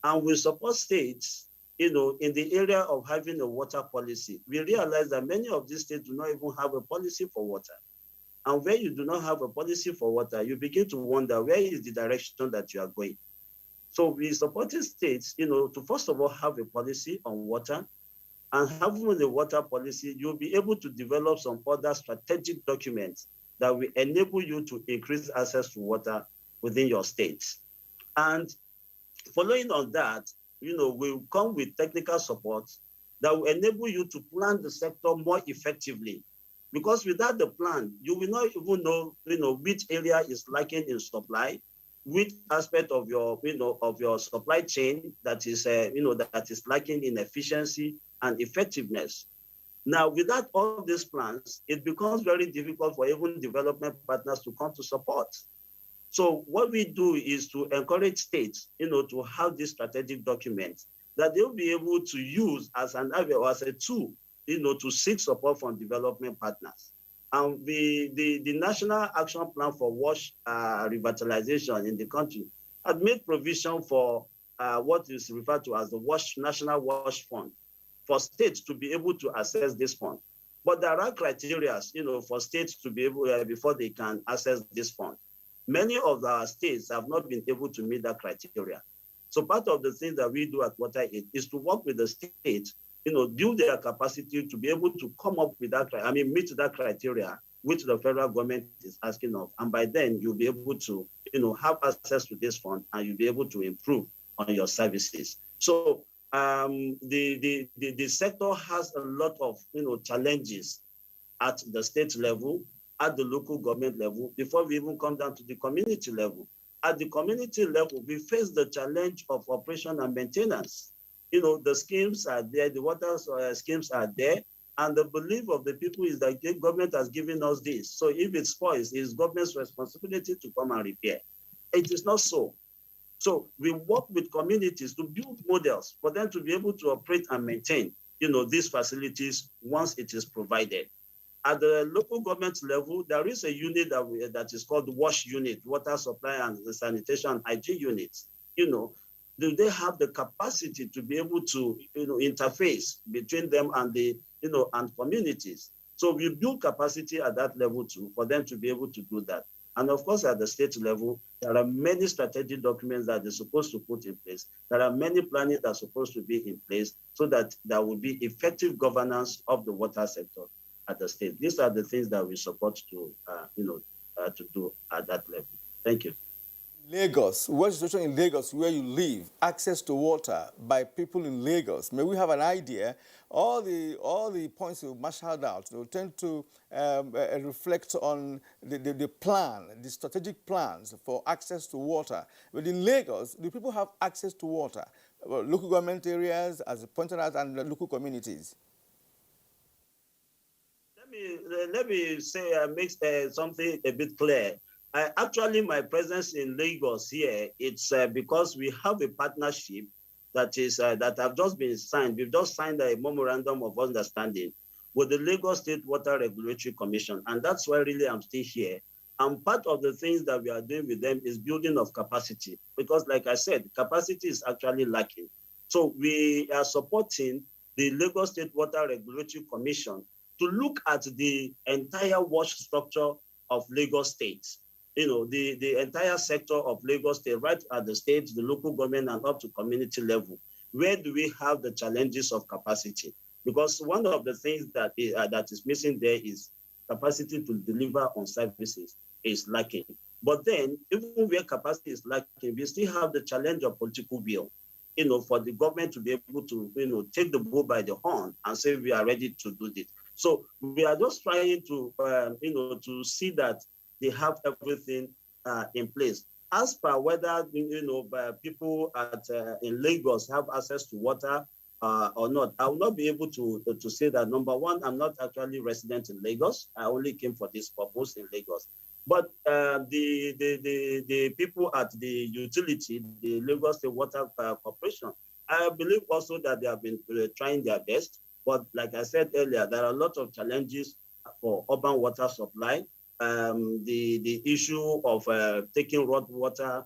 R: And we support states, in the area of having a water policy. We realize that many of these states do not even have a policy for water. And where you do not have a policy for water, you begin to wonder, where is the direction that you are going? So we supported states, to first of all have a policy on water, and having a water policy, you'll be able to develop some other strategic documents that will enable you to increase access to water within your states. And following on that, will come with technical support that will enable you to plan the sector more effectively. Because without the plan, you will not even know, which area is lacking in supply, which aspect of your, of your supply chain that is, that is lacking in efficiency and effectiveness. Now, without all these plans, it becomes very difficult for even development partners to come to support. So what we do is to encourage states, to have this strategic document that they'll be able to use as a tool, to seek support from development partners. And the National Action Plan for Wash Revitalization in the country had made provision for what is referred to as the National Wash Fund for states to be able to access this fund. But there are criteria, for states to be able, before they can access this fund. Many of our states have not been able to meet that criteria. So part of the things that we do at WaterAid is to work with the states, build their capacity to be able to come up with that, meet that criteria which the federal government is asking of. And by then you'll be able to, have access to this fund and you'll be able to improve on your services. So the sector has a lot of, challenges at the state level, at the local government level, before we even come down to the community level. At the community level, we face the challenge of operation and maintenance. The schemes are there, the water schemes are there, and the belief of the people is that the government has given us this. So if it spoils, it's government's responsibility to come and repair. It is not so. So we work with communities to build models for them to be able to operate and maintain, these facilities once it is provided. At the local government level, there is a unit that is called the WASH unit, Water Supply and Sanitation and Hygiene units. Do they have the capacity to be able to, interface between them and the, and communities? So we build capacity at that level too, for them to be able to do that. And of course, at the state level, there are many strategic documents that they're supposed to put in place. There are many planning that are supposed to be in place so that there will be effective governance of the water sector at the state. These are the things that we support to, to do at that level. Thank you.
C: Lagos, what's the situation in Lagos where you live, access to water by people in Lagos? May we have an idea? All the points you marshaled out, they will tend to reflect on the plan, the strategic plans for access to water. But in Lagos, do people have access to water? Local government areas, as pointed out, and local communities?
R: Let me say, make something a bit clear. Actually, my presence in Lagos here, it's because we have a partnership that is that have just been signed. We've just signed a memorandum of understanding with the Lagos State Water Regulatory Commission, and that's why really I'm still here. And part of the things that we are doing with them is building of capacity, because like I said, capacity is actually lacking. So we are supporting the Lagos State Water Regulatory Commission to look at the entire wash structure of Lagos State. The entire sector of Lagos State, right at the state, the local government, and up to community level. Where do we have the challenges of capacity? Because one of the things that is missing there is capacity to deliver on services is lacking. But then, even where capacity is lacking, we still have the challenge of political will, for the government to be able to, take the bull by the horn and say we are ready to do this. So we are just trying to, to see that they have everything in place. As per whether, people in Lagos have access to water or not, I will not be able to say that. Number one, I'm not actually resident in Lagos. I only came for this purpose in Lagos. But the people at the utility, the Lagos State Water Corporation, I believe also that they have been trying their best. But like I said earlier, there are a lot of challenges for urban water supply. The issue of taking raw water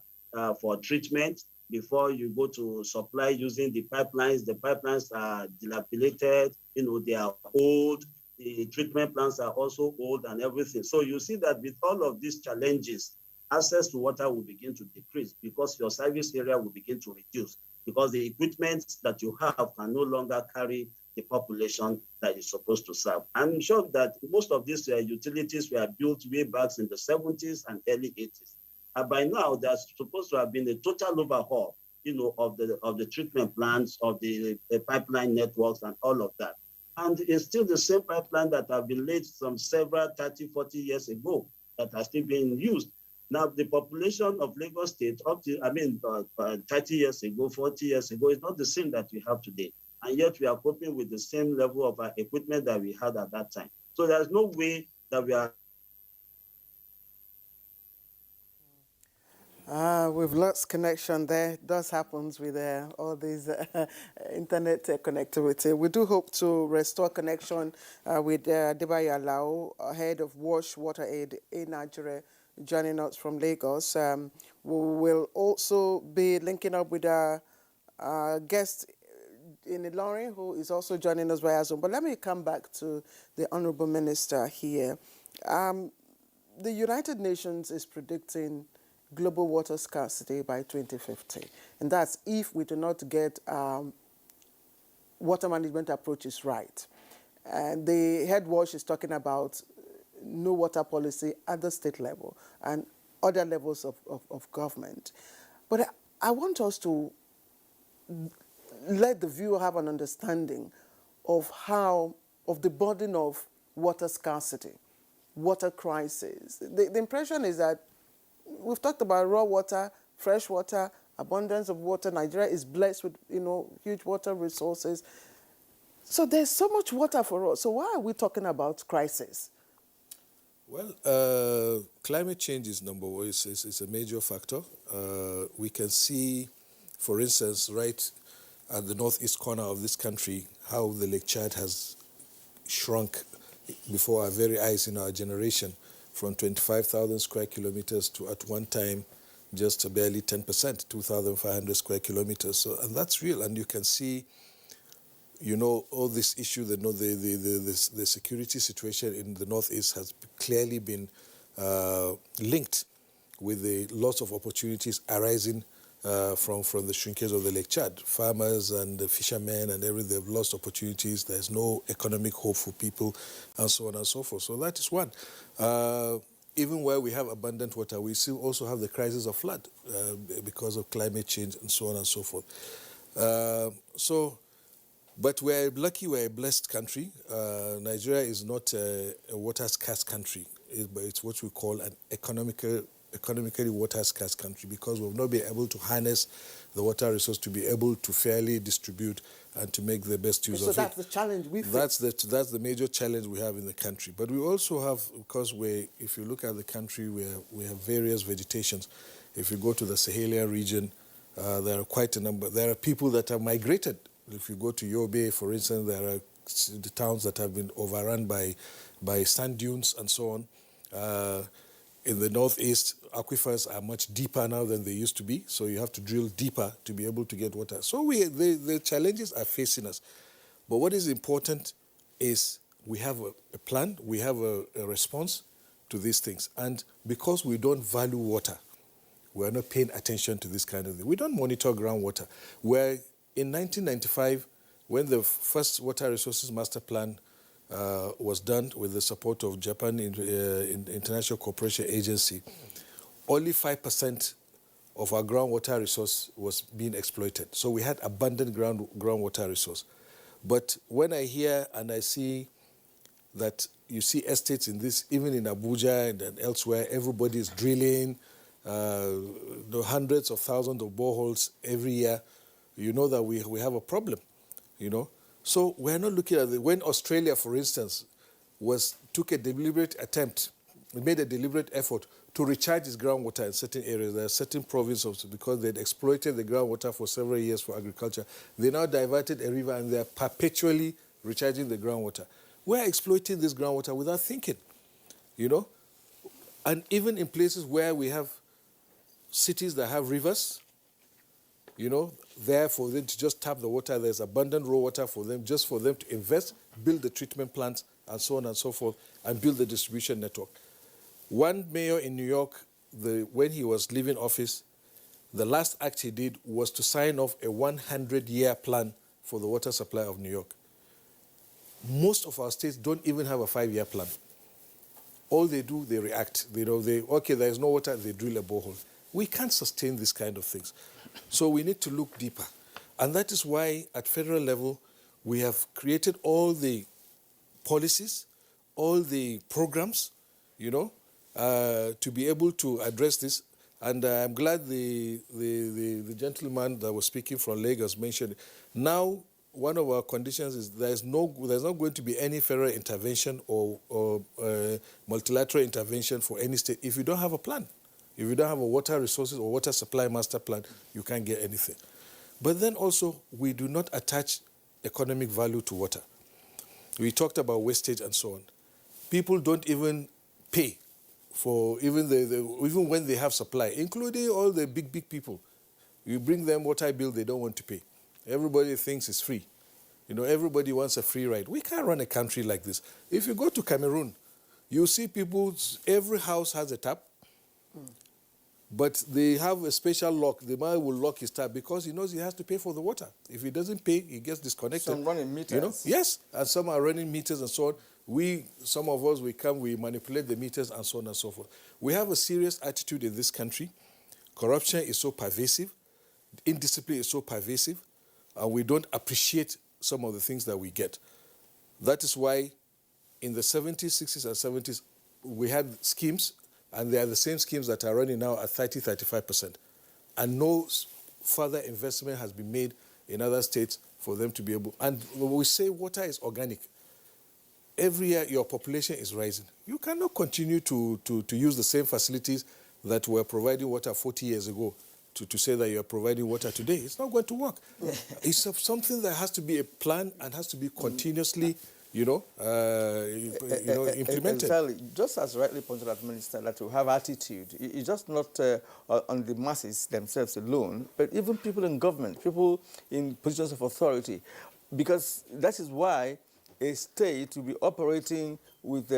R: for treatment before you go to supply using the pipelines. The pipelines are dilapidated, they are old. The treatment plants are also old and everything. So you see that with all of these challenges, access to water will begin to decrease because your service area will begin to reduce because the equipment that you have can no longer carry the population that is supposed to serve. I'm sure that most of these utilities were built way back in the 70s and early 80s. And by now, there's supposed to have been a total overhaul, of the treatment plants, of the pipeline networks and all of that. And it's still the same pipeline that have been laid some several 30, 40 years ago that are still being used. Now, the population of Lagos State, 30 years ago, 40 years ago, is not the same that we have today. And yet we are coping with the same level of equipment that we had at that time. So there's no way that we are.
A: We've lost connection there. It does happen with all these internet connectivity. We do hope to restore connection with Debayo Alao, head of WASH WaterAid in Nigeria, joining us from Lagos. We will also be linking up with our guest in Ilorin, who is also joining us via Zoom. But let me come back to the Honorable Minister here. The United Nations is predicting global water scarcity by 2050. And that's if we do not get water management approaches right. And the head watch is talking about no water policy at the state level and other levels of government. But I want us to let the viewer have an understanding of the burden of water scarcity, water crisis. The impression is that we've talked about raw water, fresh water, abundance of water. Nigeria is blessed with, huge water resources. So there's so much water for us. So why are we talking about crisis?
P: Well, climate change is number one. It's a major factor. We can see, for instance, right at the northeast corner of this country, how the Lake Chad has shrunk before our very eyes in our generation from 25,000 square kilometers to at one time just barely 10%, 2,500 square kilometers. So, and that's real. And you can see, all this issue, the security situation in the northeast has clearly been linked with the lots of opportunities arising from the shrinkage of the Lake Chad. Farmers and the fishermen and everything, they've lost opportunities. There's no economic hope for people, and so on and so forth. So that is one. Even where we have abundant water, we still also have the crisis of flood because of climate change and so on and so forth. But we're lucky, we're a blessed country. Nigeria is not a water-scarce country, but it's what we call an economically water-scarce country because we've not been able to harness the water resource to be able to fairly distribute and to make the best use of it.
A: So that's the challenge we face.
P: That's the major challenge we have in the country. But we also have, because if you look at the country, we have various vegetations. If you go to the Sahelian region, there are quite a number. There are people that have migrated. If you go to Yobe, for instance, there are the towns that have been overrun by sand dunes and so on. In the northeast, aquifers are much deeper now than they used to be, so you have to drill deeper to be able to get water. So the challenges are facing us. But what is important is we have a plan, we have a response to these things. And because we don't value water, we are not paying attention to this kind of thing. We don't monitor groundwater. Where in 1995, when the first Water Resources Master Plan was done with the support of Japan International Cooperation Agency, only 5% of our groundwater resource was being exploited. So we had abundant groundwater resource. But when I hear and I see that you see estates in this, even in Abuja and elsewhere, everybody is drilling, hundreds of thousands of boreholes every year, you know that we have a problem, So we're not looking at when Australia, for instance, took a deliberate attempt, made a deliberate effort to recharge its groundwater in certain areas. There are certain provinces, because they'd exploited the groundwater for several years for agriculture. They now diverted a river and they're perpetually recharging the groundwater. We're exploiting this groundwater without thinking, And even in places where we have cities that have rivers, there for them to just tap the water, there's abundant raw water for them, just for them to invest, build the treatment plants, and so on and so forth, and build the distribution network. One mayor in New York, when he was leaving office, the last act he did was to sign off a 100-year plan for the water supply of New York. Most of our states don't even have a 5-year plan. All they do, they react. Okay, there is no water, they drill a borehole. We can't sustain this kind of things. So we need to look deeper. And that is why at federal level, we have created all the policies, all the programs, to be able to address this. And I'm glad the gentleman that was speaking from Lagos mentioned it. Now, one of our conditions is there's not going to be any federal intervention or multilateral intervention for any state if you don't have a plan. If you don't have a water resources or water supply master plan, you can't get anything. But then also, we do not attach economic value to water. We talked about wastage and so on. People don't even pay for even even when they have supply, including all the big people. You bring them water bill they don't want to pay. Everybody thinks it's free. You know, everybody wants a free ride. We can't run a country like this. If you go to Cameroon, you see people, every house has a tap, but they have a special lock. The man will lock his tap because he knows he has to pay for the water. If he doesn't pay, he gets disconnected.
C: Some running meters.
P: You know? Yes, and some are running meters and so on. Some of us, we manipulate the meters and so on and so forth. We have a serious attitude in this country. Corruption is so pervasive. Indiscipline is so pervasive. And we don't appreciate some of the things that we get. That is why in the 70s, 60s, and 70s, we had schemes, and they are the same schemes that are running now at 30, 35%. And no further investment has been made in other states for them to be able. And when we say water is organic, every year your population is rising. You cannot continue to use the same facilities that were providing water 40 years ago to say that you are providing water today. It's not going to work. It's something that has to be a plan and has to be continuously, implemented.
C: Exactly. Just as rightly pointed out, Minister, that we have attitude. It's just not on the masses themselves alone, but even people in government, people in positions of authority, because that is why a state will be operating with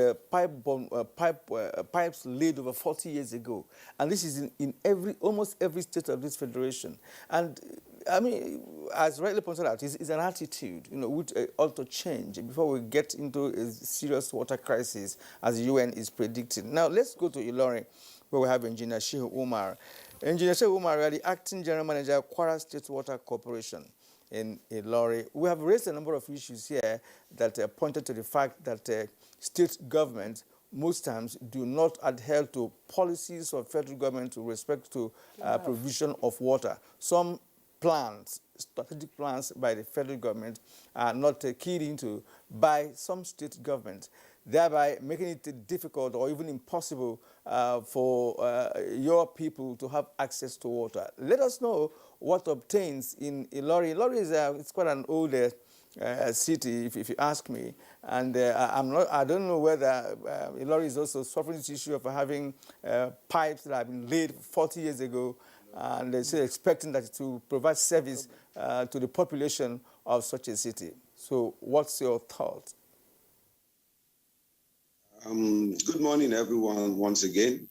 C: pipes laid over 40 years ago. And this is in almost every state of this federation. And I mean, as rightly pointed out, it's an attitude, which ought to change before we get into a serious water crisis, as the UN is predicting. Now, let's go to Ilorin, where we have Engineer Shehu Umar. Engineer Shehu Umar, we are the Acting General Manager, Kwara State Water Corporation in Ilorin. We have raised a number of issues here that pointed to the fact that state governments most times do not adhere to policies of federal government with respect to provision of water. Some plans, strategic plans by the federal government are not keyed into by some state governments, thereby making it difficult or even impossible for your people to have access to water. Let us know what obtains in Ilorin. Ilorin is it's quite an old city, if you ask me, and I don't know whether Ilorin is also suffering this issue of having pipes that have been laid 40 years ago, and they're still expecting that to provide service to the population of such a city. So what's your thought?
S: Good morning, everyone, once again.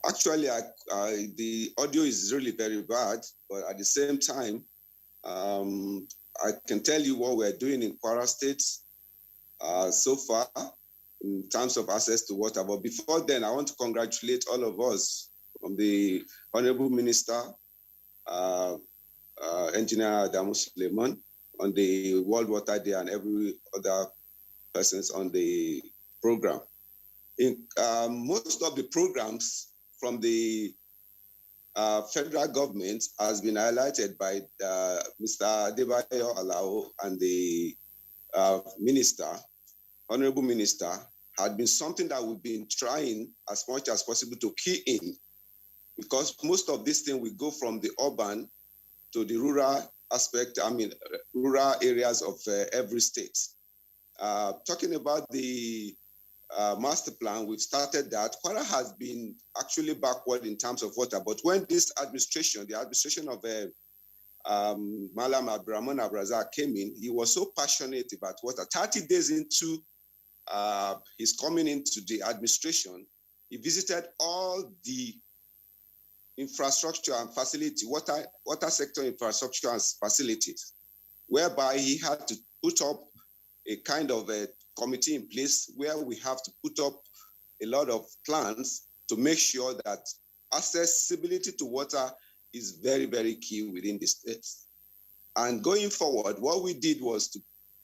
S: Actually, the audio is really very bad, but at the same time, I can tell you what we're doing in Kwara State so far in terms of access to water. But before then, I want to congratulate all of us, from the Honorable Minister, Engineer Adamu Suleiman, on the World Water Day and every other persons on the program. Most of the programs from the federal government has been highlighted by Mr. Adebayo Alao and the Honorable Minister, had been something that we've been trying as much as possible to key in, because most of these things will go from the urban to the rural aspect, rural areas of every state. Talking about the master plan, we've started that. Kwara has been actually backward in terms of water, but when this administration, the administration of Malam Abdurrahman Abrazak came in, he was so passionate about water. 30 days into his coming into the administration, he visited all the infrastructure and facility, water sector infrastructure and facilities, whereby he had to put up a kind of a committee in place where we have to put up a lot of plans to make sure that accessibility to water is very, very key within the states. And going forward, what we did was to,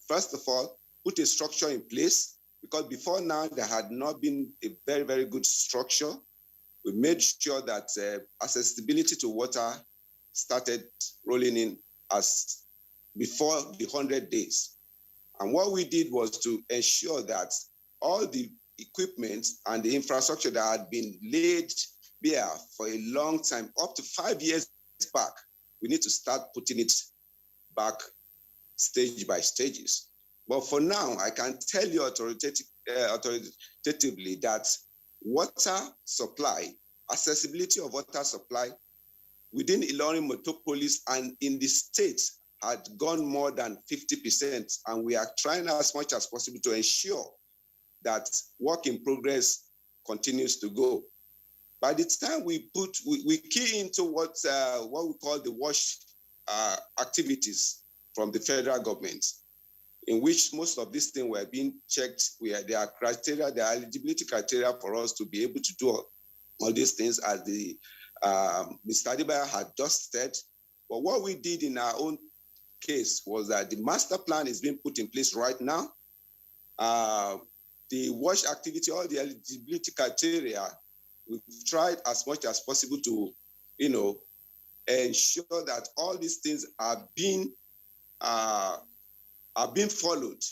S: first of all, put a structure in place, because before now there had not been a very, very good structure. We made sure that accessibility to water started rolling in as before the 100 days. And what we did was to ensure that all the equipment and the infrastructure that had been laid bare for a long time, up to 5 years back, we need to start putting it back stage by stages. But for now, I can tell you authoritatively that water supply, accessibility of water supply within Ilorin metropolis and in the state had gone more than 50%. And we are trying as much as possible to ensure that work in progress continues to go. By the time we key into what we call the WASH activities from the federal government, in which most of these things were being checked, there are criteria, there are eligibility criteria for us to be able to do all these things, as the Mr. Adibaya had just said. But what we did in our own case was that the master plan is being put in place right now. The WASH activity, all the eligibility criteria, we've tried as much as possible to, ensure that all these things are being followed.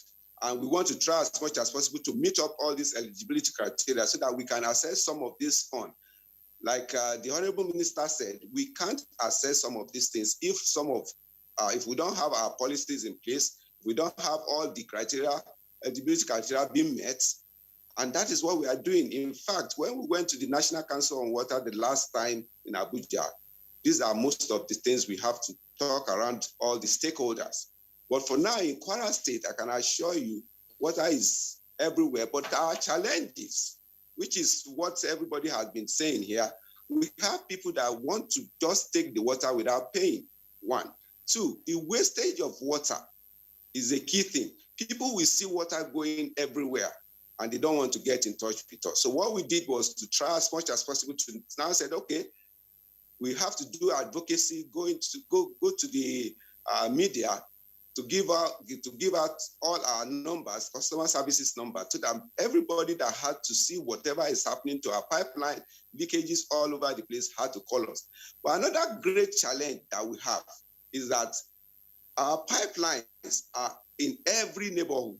S: And we want to try as much as possible to meet up all these eligibility criteria so that we can access some of this funds. Like the Honorable Minister said, we can't access some of these things if we don't have our policies in place, we don't have all the eligibility criteria being met. And that is what we are doing. In fact, when we went to the National Council on Water the last time in Abuja, these are most of the things we have to talk around all the stakeholders. But for now, in Kwara State, I can assure you, water is everywhere. But our challenges, which is what everybody has been saying here, we have people that want to just take the water without paying, one. Two, the wastage of water is a key thing. People will see water going everywhere, and they don't want to get in touch with us. So what we did was to try as much as possible to now said, okay, we have to do advocacy, go to the media to give out all our numbers, customer services numbers, so that everybody that had to see whatever is happening to our pipeline, leakages all over the place, had to call us. But another great challenge that we have is that our pipelines are in every neighborhood,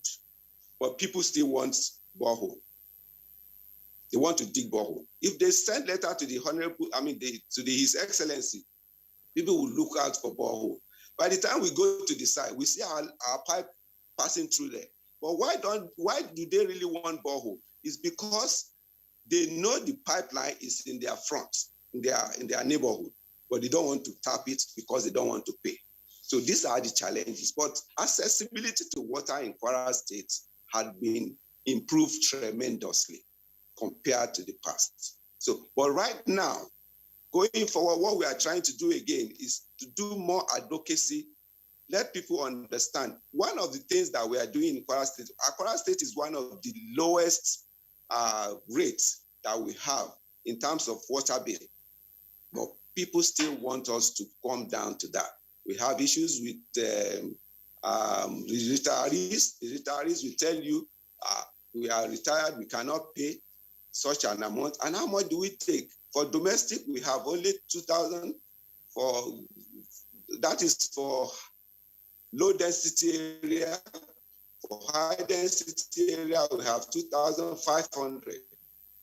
S: but people still want borehole. They want to dig borehole. If they send letter to His Excellency, people will look out for borehole. By the time we go to the site, we see our pipe passing through there. But why do they really want borehole? It's because they know the pipeline is in their front, in their neighborhood, but they don't want to tap it because they don't want to pay. So these are the challenges. But accessibility to water in Kwara State had been improved tremendously compared to the past. But right now, going forward, what we are trying to do again is to do more advocacy, let people understand. One of the things that we are doing in Kwara State, Kwara State is one of the lowest rates that we have in terms of water bill. But people still want us to come down to that. We have issues with the retirees. The retirees will tell you, we are retired, we cannot pay such an amount. And how much do we take? For domestic, we have only 2,000. That is for low density area. For high density area, we have 2,500.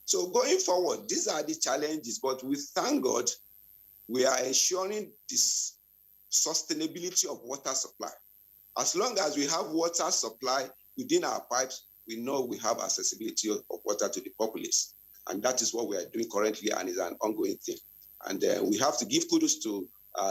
S: So going forward, these are the challenges, but we thank God we are ensuring this sustainability of water supply. As long as we have water supply within our pipes, we know we have accessibility of water to the populace. And that is what we are doing currently, and is an ongoing thing. And we have to give kudos to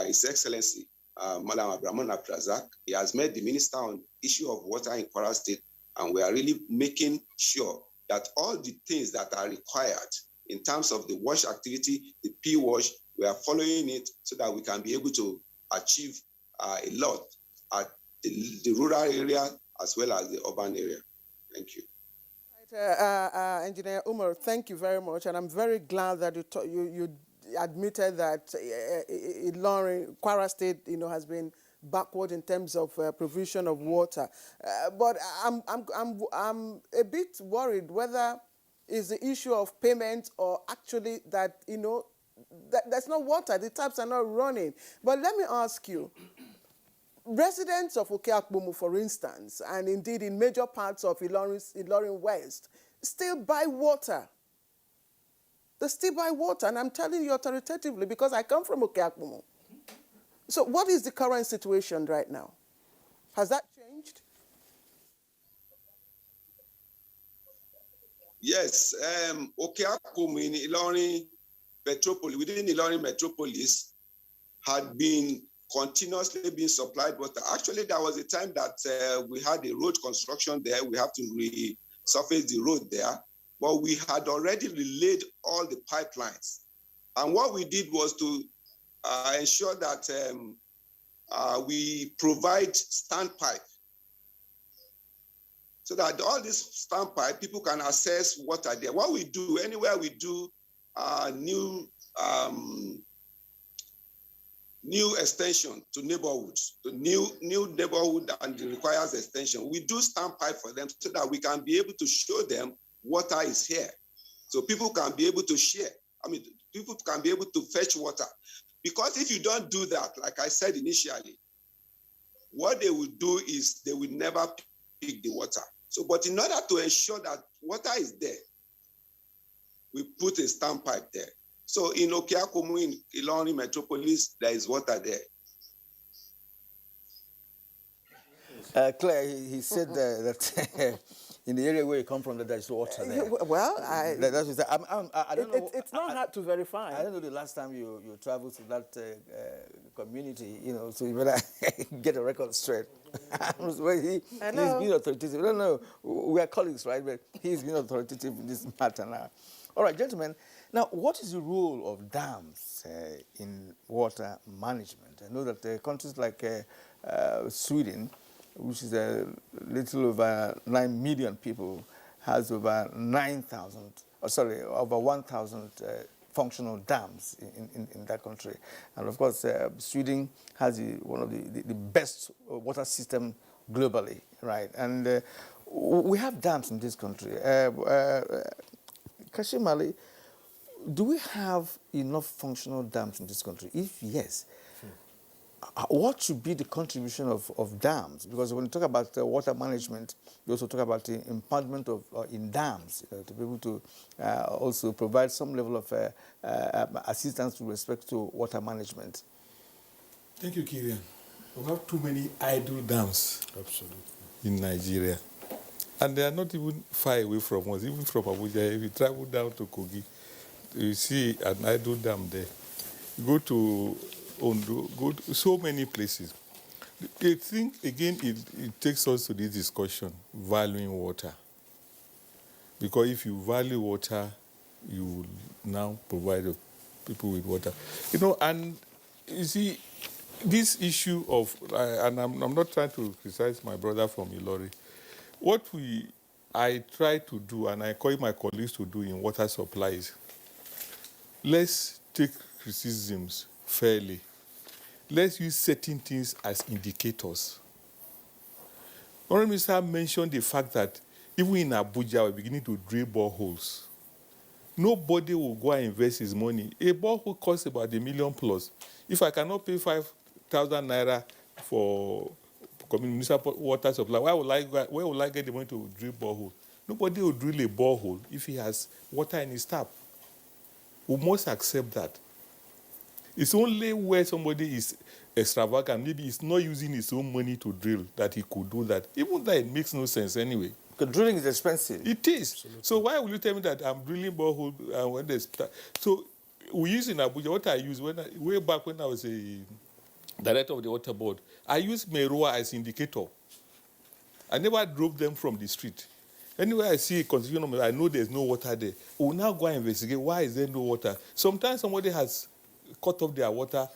S: His Excellency, Madam Abraman Abrazak. He has met the minister on issue of water in Kwara State, and we are really making sure that all the things that are required in terms of the WASH activity, the P-WASH, we are following it so that we can be able to achieve a lot at the rural area as well as the urban area. Thank you.
A: Engineer Umar, thank you very much, and I'm very glad that you admitted that Ilorin, Kwara State, has been backward in terms of provision of water. But I'm a bit worried whether it's the issue of payment or actually that that there's no water, the taps are not running. But let me ask you. Residents of Okeakpomu, for instance, and indeed in major parts of Ilorin West, still buy water. They still buy water, and I'm telling you authoritatively because I come from Okeakpomu. So what is the current situation right now? Has that changed?
S: Yes, Okeakum in Ilorin Metropolis, within Ilorin Metropolis, had been continuously being supplied water. Actually, there was a time that we had a road construction there. We have to resurface the road there, but we had already relayed all the pipelines. And what we did was to ensure that we provide standpipe, so that all this standpipe, people can access water there. What we do, anywhere we do new extension to neighborhoods, to new neighborhood, and it requires extension, we do standpipe for them so that we can be able to show them water is here. So people can be able to share. People can be able to fetch water. Because if you don't do that, like I said initially, what they will do is they will never pick the water. So, but in order to ensure that water is there, we put a standpipe there. So in Okeakumu, in Ilorin Metropolis, there is water there.
C: Claire, he said that in the area where you come from, that there's water there.
A: Well,
C: I don't know.
A: It's not hard to verify.
C: I don't know the last time you traveled to that community, so you better get a record straight. He's been authoritative. I don't know. We are colleagues, right? But he's been authoritative in this matter now. All right, gentlemen. Now, what is the role of dams in water management? I know that countries like Sweden, which is a little over 9 million people, has over 1,000 functional dams in that country. And of course, Sweden has one of the best water system globally, right? And we have dams in this country. Kashimali, do we have enough functional dams in this country? If yes, what should be the contribution of dams? Because when you talk about water management, you also talk about the impoundment in dams, to be able to also provide some level of assistance with respect to water management.
Q: Thank you, Kirian. We have too many idle dams in Nigeria. And they are not even far away from us, even from Abuja. If you travel down to Kogi, you see an idle dam there. Go to Ondo, go to so many places. I think, again, it takes us to this discussion, valuing water. Because if you value water, you will now provide people with water. And you see, this issue of, and I'm not trying to criticize my brother from Ilori, what I try to do, and I call my colleagues to do in water supplies, let's take criticisms fairly. Let's use certain things as indicators. Honorable Minister mentioned the fact that even in Abuja, we're beginning to drill boreholes. Nobody will go and invest his money. A borehole costs about $1 million plus. If I cannot pay 5,000 naira for municipal water supply, where will I get the money to drill borehole? Nobody will drill a borehole if he has water in his tap. We must accept that. It's only where somebody is extravagant, maybe he's not using his own money to drill, that he could do that. Even that, it makes no sense anyway.
C: Because drilling is expensive.
Q: It is. Absolutely. So why will you tell me that I'm drilling borehole when there's... So we use in Abuja, what I use, way back when I was a director of the water board, I used Merua as indicator. I never drove them from the street. Anywhere I see a constitution, I know there's no water there. We'll now go and investigate, why is there no water? Sometimes somebody has cut off their water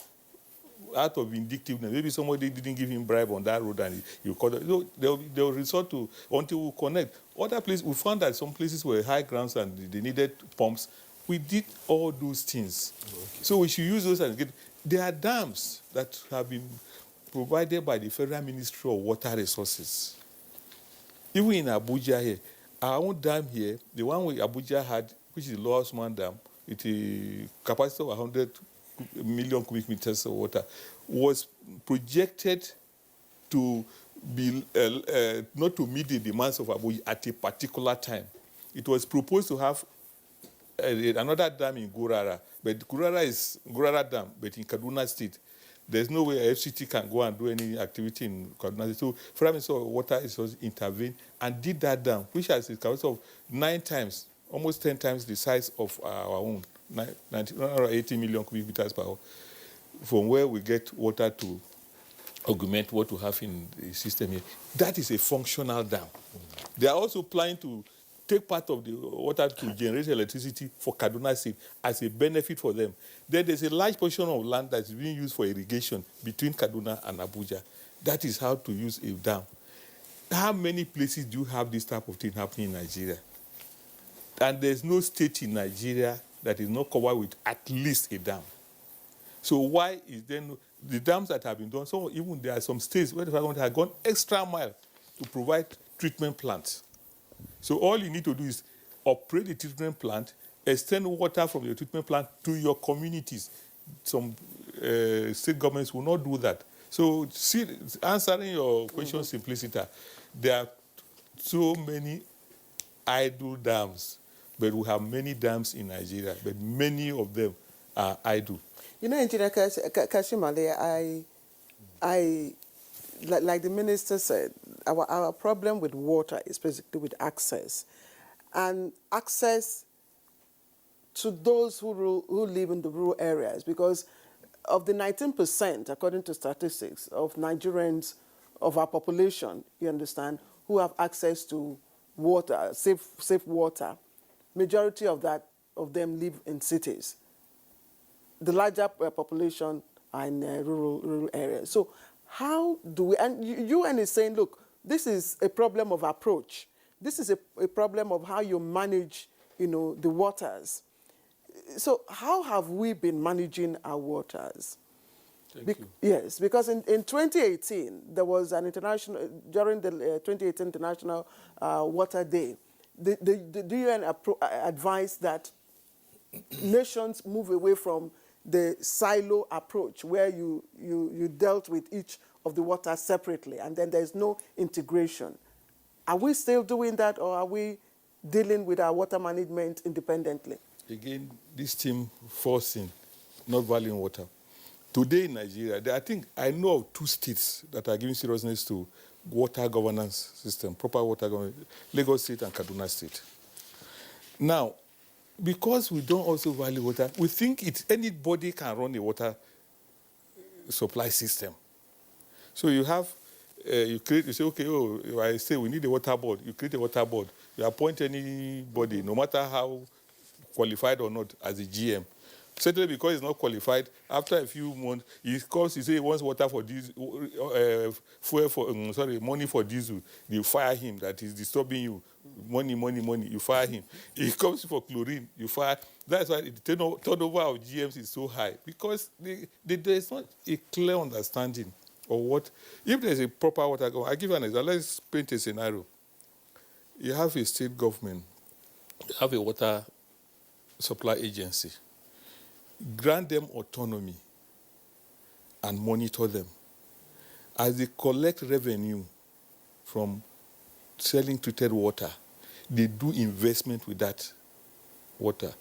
Q: out of vindictiveness. Maybe somebody didn't give him bribe on that road and you cut it. So they'll resort to, until we connect. Other places, we found that some places were high grounds and they needed pumps. We did all those things. Okay. So we should use those and get... There are dams that have been provided by the Federal Ministry of Water Resources. Even in Abuja here, our own dam here, the one Abuja had, which is the Lower Osman Dam, with a capacity of 100 million cubic meters of water, was projected to be not to meet the demands of Abuja at a particular time. It was proposed to have another dam in Gurara, but Gurara Dam, but in Kaduna State. There's no way FCT can go and do any activity in Kaduna State. So Federal Ministry of Water Resources intervened and did that dam, which has a capacity of 9 times almost 10 times the size of our own, 80 million cubic meters per hour, from where we get water to augment what we have in the system here. That is a functional dam. They are also planning to take part of the water to generate electricity for Kaduna State as a benefit for them. Then there's a large portion of land that's being used for irrigation between Kaduna and Abuja. That is how to use a dam. How many places do you have this type of thing happening in Nigeria? And there's no state in Nigeria that is not covered with at least a dam. So why is there no, the dams that have been done, so even there are some states where the government have gone extra mile to provide treatment plants. So all you need to do is operate the treatment plant, extend water from your treatment plant to your communities. Some state governments will not do that. So see, answering your question, simpliciter, there are so many idle dams, but we have many dams in Nigeria, but many of them are idle.
A: You know, Engineer Kashimale, like the minister said, our problem with water is basically with access. And access to those who live in the rural areas, because of the 19%, according to statistics, of Nigerians, of our population, you understand, who have access to water, safe water, majority of them live in cities. The larger population are in rural areas. So how do we, and UN is saying, look, this is a problem of approach. This is a problem of how you manage, the waters. So how have we been managing our waters?
Q: Thank you.
A: Yes, because in 2018, there was an international, during the 2018 International Water Day, the UN advised that nations move away from the silo approach where you dealt with each of the waters separately and then there's no integration. Are we still doing that, or are we dealing with our water management independently?
Q: Again, this team forcing, not valuing water. Today in Nigeria, I know of 2 states that are giving seriousness to water governance system, proper water governance, Lagos State and Kaduna State. Now, because we don't also value water, we think anybody can run a water supply system. So you have, you say, okay, if I say we need a water board, you create a water board. You appoint anybody, no matter how qualified or not, as a GM. Certainly because he's not qualified, after a few months, he comes, he says he wants water for diesel, money for diesel. You fire him, that is disturbing you. Money, you fire him. He comes for chlorine, you fire. That's why the turnover of GMs is so high, because there's not a clear understanding of what, if there's a proper water government. I'll give you an example. Let's paint a scenario. You have a state government, you have a water supply agency. Grant them autonomy and monitor them. As they collect revenue from selling treated water, they do investment with that water,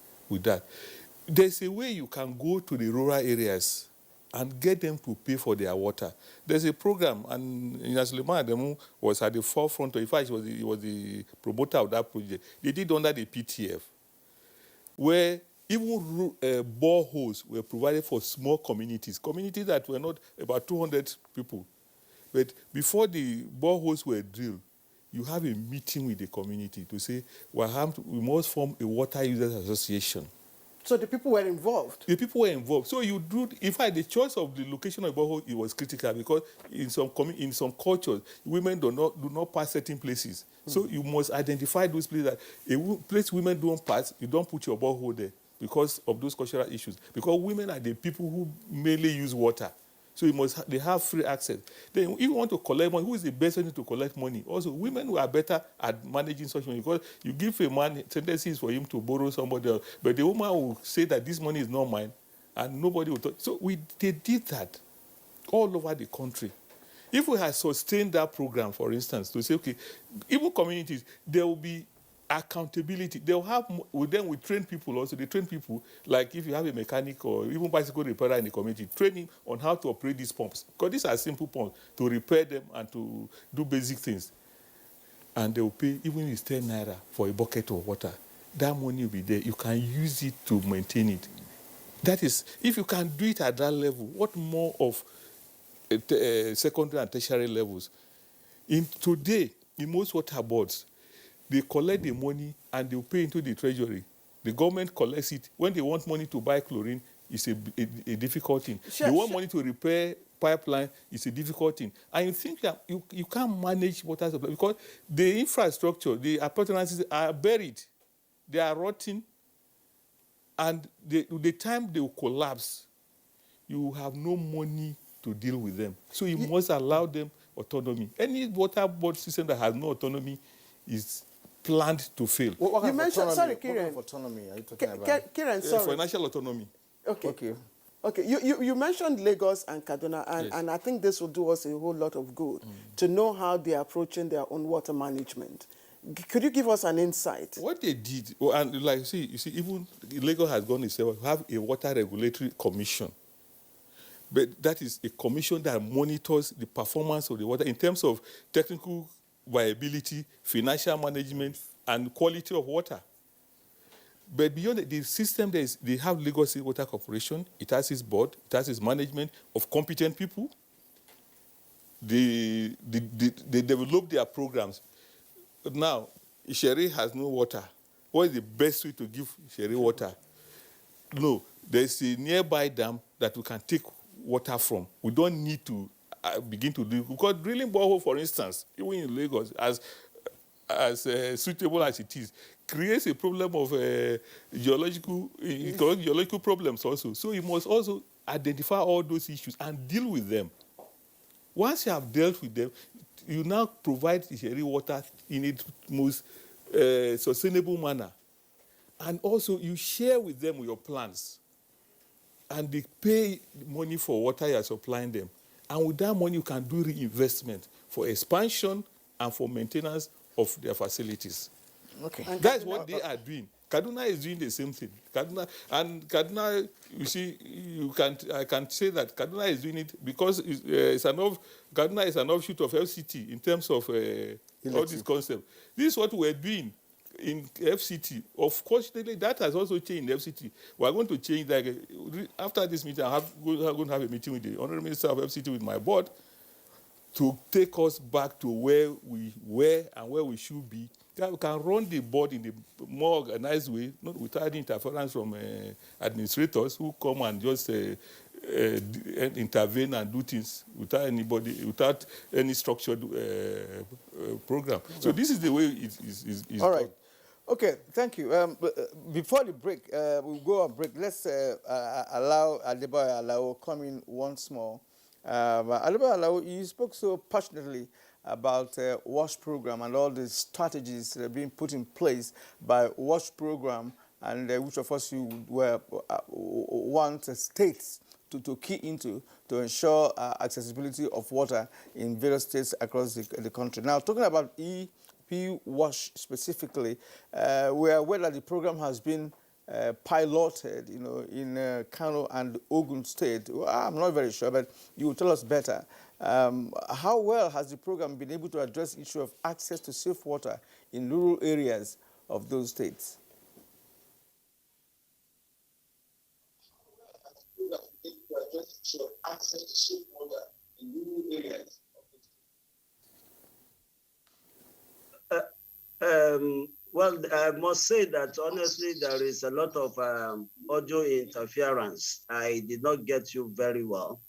Q: There's a way you can go to the rural areas and get them to pay for their water. There's a program, and Suleiman Ademu was at the forefront. In fact, he was the promoter of that project. They did under the PTF, where even boreholes were provided for small communities that were not about 200 people. But before the boreholes were drilled, you have a meeting with the community to say, we must form a water users association.
A: So the people were involved?
Q: The people were involved. So you do, in fact, the choice of the location of the borehole, it was critical, because in some cultures, women do not pass certain places. So you must identify those places that a place women don't pass, you don't put your borehole there because of those cultural issues. Because women are the people who mainly use water. So they have free access. Then if you want to collect money, who is the best person to collect money? Also, women who are better at managing such money, because you give a man tendencies for him to borrow somebody else, but the woman will say that this money is not mine, and nobody will talk. So they did that all over the country. If we had sustained that program, for instance, to say, okay, even communities, there will be accountability. They'll have, then we train people also. They train people, like if you have a mechanic or even bicycle repairer in the community, training on how to operate these pumps. Because these are simple pumps, to repair them and to do basic things. And they will pay, even if it's 10 naira for a bucket of water. that money will be there. You can use it to maintain it. That is, if you can do it at that level, what more of secondary and tertiary levels? Today, in most water boards, they collect the money and they pay into the treasury. The government collects it. When they want money to buy chlorine, it's a difficult thing. They want money to repair pipeline, it's a difficult thing. And you think that you can't manage water supply because the infrastructure, the appurtenances are buried. They are rotting. And the time they will collapse, you have no money to deal with them. So you must allow them autonomy. Any water board system that has no autonomy is planned to fail.
C: What
A: You mentioned, sorry,
C: What kind
A: Kiran.
C: of autonomy are you talking about?
A: Kiran, sorry.
Q: Financial autonomy.
A: Okay. Okay, you mentioned Lagos and Kaduna, and I think this will do us a whole lot of good to know how they're approaching their own water management. Could you give us an insight?
Q: What they did, and like you see, even Lagos has gone itself, have a water regulatory commission. But that is a commission that monitors the performance of the water in terms of technical viability, financial management, and quality of water. But beyond the system, they have Lagos State Water Corporation. It has its board. It has its management of competent people. They develop their programs. But now, Sherry has no water. What is the best way to give Sherry water? No, there's a nearby dam that we can take water from. We don't need to begin to do, because drilling borehole, for instance, even in Lagos, as suitable as it is, creates a problem of geological problems also. So you must also identify all those issues and deal with them. Once you have dealt with them, you now provide Sherry water in its most sustainable manner. And also you share with them your plans. And they pay money for water you are supplying them. And with that money, you can do reinvestment for expansion and for maintenance of their facilities.
C: Okay.
Q: That's what they are doing. Kaduna is doing the same thing. Kaduna, you see, I can say that Kaduna is doing it because Kaduna is an offshoot of FCT in terms of all these concepts. This is what we're doing in FCT. Of course, that has also changed in FCT. We are going to change that. After this meeting, I'm going to have a meeting with the Honorable Minister of FCT with my board to take us back to where we were and where we should be. That we can run the board in a more organized way, not without interference from administrators who come and just intervene and do things without without any structured program. So this is the way it is
C: All right.
Q: done.
C: Okay, thank you. Before the break, we'll go on break. Let's allow Adebayo Alao come in once more. Adebayo Alao, you spoke so passionately about WASH program and all the strategies that are being put in place by WASH program, and which of us you want states to key into to ensure accessibility of water in various states across the country. Now, talking about WASH specifically, we are aware that the program has been piloted, in Kano and Ogun State. Well, I'm not very sure, but you will tell us better. How well has the program been able to address the issue of access to safe water in rural areas of those states?
R: Well, I must say that honestly, there is a lot of audio interference. I did not get you very well.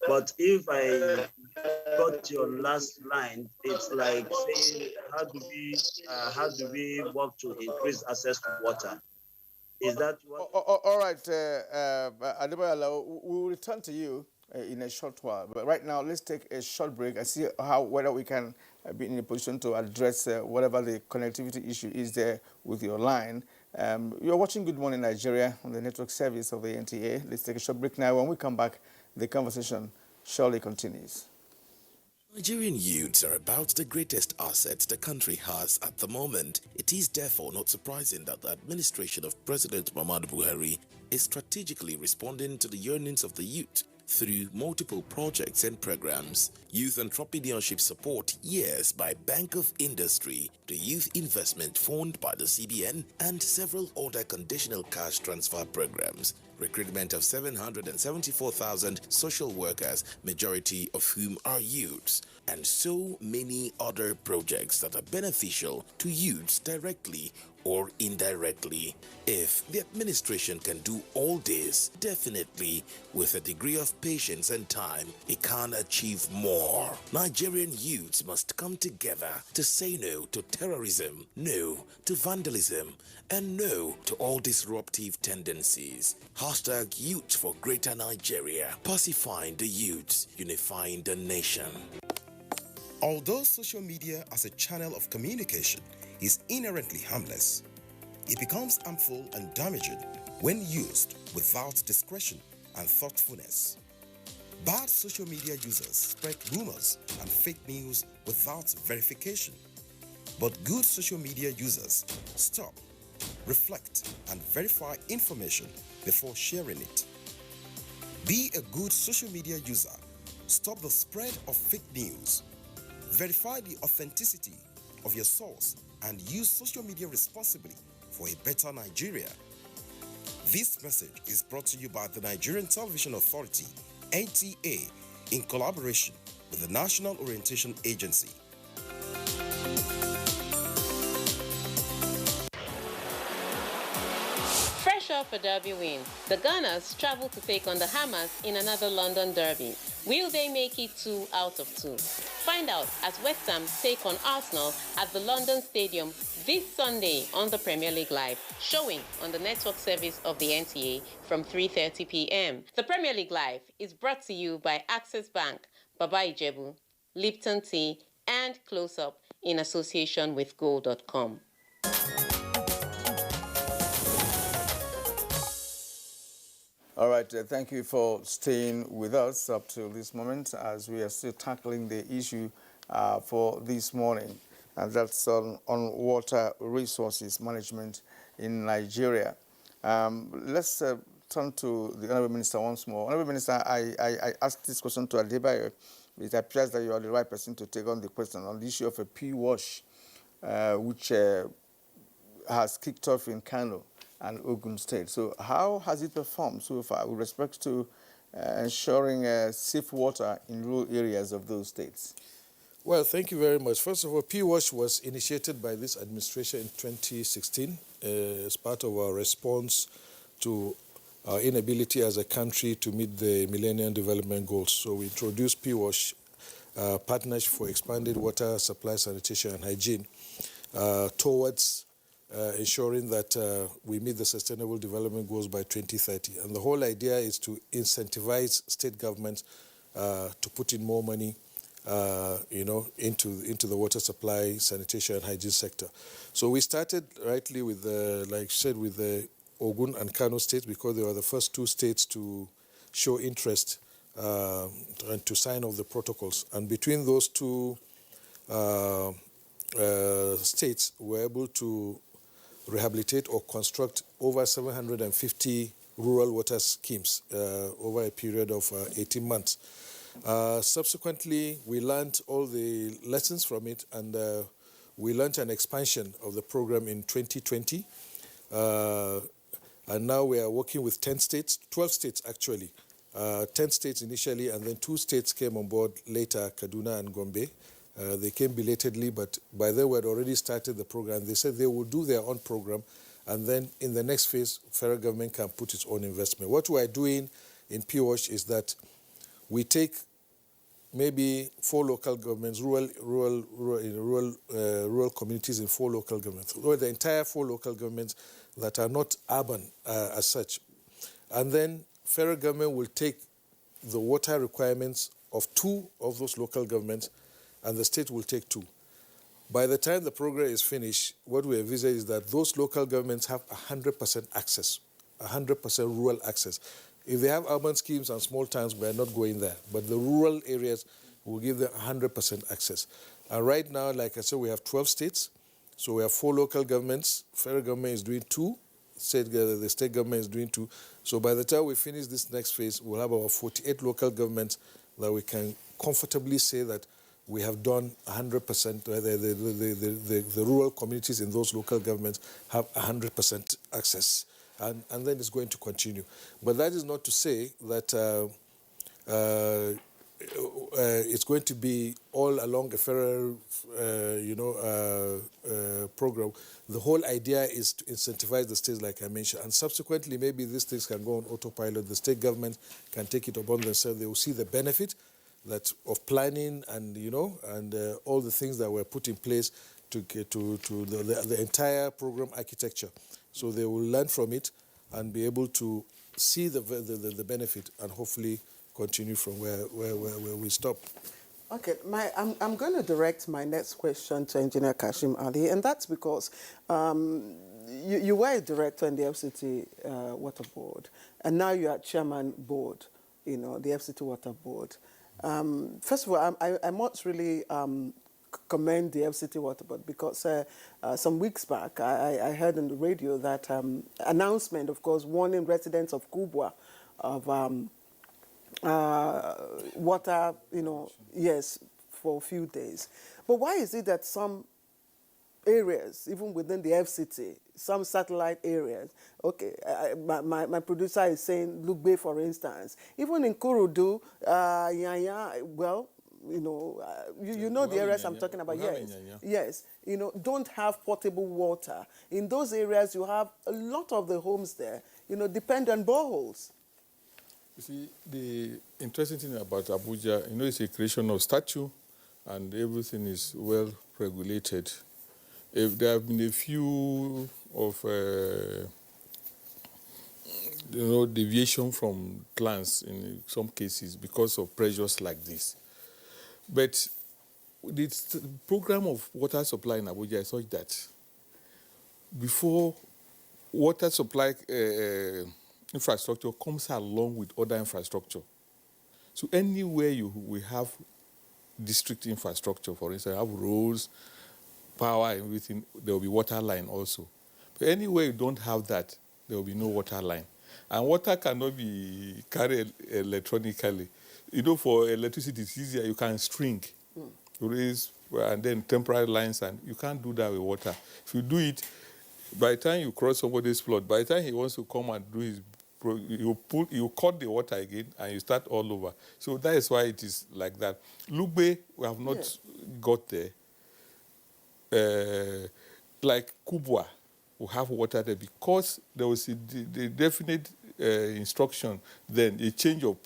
R: But if I got your last line, it's like saying, how do we work to increase access to water? Is that what?
C: All right, Adebayo Alao, we will return to you in a short while. But right now, let's take a short break and see whether we can be in a position to address whatever the connectivity issue is there with your line. You're watching Good Morning Nigeria on the network service of the NTA. Let's take a short break now. When we come back, the conversation surely continues.
L: Nigerian youths are about the greatest assets the country has at the moment. It is therefore not surprising that the administration of President Muhammadu Buhari is strategically responding to the yearnings of the youth through multiple projects and programs. Youth entrepreneurship support years by Bank of Industry, the Youth Investment Fund by the CBN, and several other conditional cash transfer programs. Recruitment of 774,000 social workers, majority of whom are youths, and so many other projects that are beneficial to youths directly or indirectly. If the administration can do all this, definitely with a degree of patience and time, it can achieve more. Nigerian youths must come together to say no to terrorism, no to vandalism, and no to all disruptive tendencies. Hashtag Youth for Greater Nigeria. Pacifying the youths, unifying the nation.
T: Although social media as a channel of communication is inherently harmless, it becomes harmful and damaging when used without discretion and thoughtfulness. Bad social media users spread rumors and fake news without verification. But good social media users stop, reflect, and verify information before sharing it. Be a good social media user. Stop the spread of fake news. Verify the authenticity of your source and use social media responsibly for a better Nigeria. This message is brought to you by the Nigerian Television Authority, NTA, in collaboration with the National Orientation Agency.
M: Fresh off a derby win, the Gunners travel to take on the Hammers in another London derby. Will they make it 2 out of 2? Find out as West Ham take on Arsenal at the London Stadium this Sunday on the Premier League Live, showing on the network service of the NTA from 3:30 p.m. The Premier League Live is brought to you by Access Bank, Baba Ijebu, Lipton Tea, and Close Up in association with Gold.com.
C: All right, thank you for staying with us up to this moment as we are still tackling the issue for this morning, and that's on water resources management in Nigeria. Let's turn to the Honourable Minister once more. Honourable Minister, I asked this question to Adebayo. It appears that you are the right person to take on the question on the issue of a P-wash, which has kicked off in Kano and Ogun State. So how has it performed so far with respect to ensuring safe water in rural areas of those states?
P: Well, thank you very much. First of all, P-Wash was initiated by this administration in 2016 as part of our response to our inability as a country to meet the Millennium Development Goals. So we introduced P-Wash, Partnership for Expanded Water Supply, Sanitation and Hygiene, towards ensuring that we meet the Sustainable Development Goals by 2030. And the whole idea is to incentivize state governments to put in more money into the water supply, sanitation, and hygiene sector. So we started rightly with, like you said, with the Ogun and Kano states because they were the first 2 states to show interest and to sign off the protocols. And between those 2 states, we were able to rehabilitate or construct over 750 rural water schemes over a period of 18 months. Subsequently, we learned all the lessons from it, and we launched an expansion of the program in 2020. And now we are working with 10 states, 12 states actually. 10 states initially, and then 2 states came on board later, Kaduna and Gombe. They came belatedly, but by then we had already started the program. They said they will do their own program, and then in the next phase, federal government can put its own investment. What we are doing in PWASH is that we take maybe 4 local governments, rural communities in 4 local governments, or the entire 4 local governments that are not urban as such. And then federal government will take the water requirements of 2 of those local governments, and the state will take 2. By the time the program is finished, what we envisage is that those local governments have 100% access, 100% rural access. If they have urban schemes and small towns, we are not going there. But the rural areas will give them 100% access. And right now, like I said, we have 12 states. So we have 4 local governments. Federal government is doing 2. the state government is doing too. So by the time we finish this next phase, we'll have about 48 local governments that we can comfortably say that we have done 100%. The rural communities in those local governments have 100% access, and then it's going to continue. But that is not to say that it's going to be all along a federal, program. The whole idea is to incentivize the states, like I mentioned, and subsequently maybe these things can go on autopilot. The state government can take it upon themselves. They will see the benefit of planning and all the things that were put in place to get to the entire program architecture. So they will learn from it and be able to see the benefit and hopefully continue from where we stop.
A: Okay, I'm going to direct my next question to Engineer Kashim Ali, and that's because you were a director in the FCT Water Board, and now you are chairman board, the FCT Water Board. First of all, I must really commend the FCT Water Board because some weeks back I heard on the radio that announcement, of course, warning residents of Kubwa of water, yes, for a few days. But why is it that some areas, even within the FCT, some satellite areas, okay, my producer is saying Lugbe, for instance, even in Kurudu, well, you know the areas I'm talking about, yes, don't have potable water. In those areas, you have a lot of the homes there, depend on boreholes.
Q: You see, the interesting thing about Abuja, it's a creation of statute and everything is well regulated. If there have been a few of, deviation from plans in some cases because of pressures like this. But the program of water supply in Abuja is such that before water supply infrastructure comes along with other infrastructure. So anywhere we have district infrastructure, for instance, have roads, power, everything, there will be water line also. But anywhere you don't have that, there will be no water line. And water cannot be carried electronically. For electricity, it's easier. You can string, raise, and then temporary lines, and you can't do that with water. If you do it, by the time you cross somebody's plot, by the time he wants to come and do his, you cut the water again, and you start all over. So that is why it is like that. Lugbe, we have not got there. Like Kubwa, we have water there because there was the definite instruction then, a change of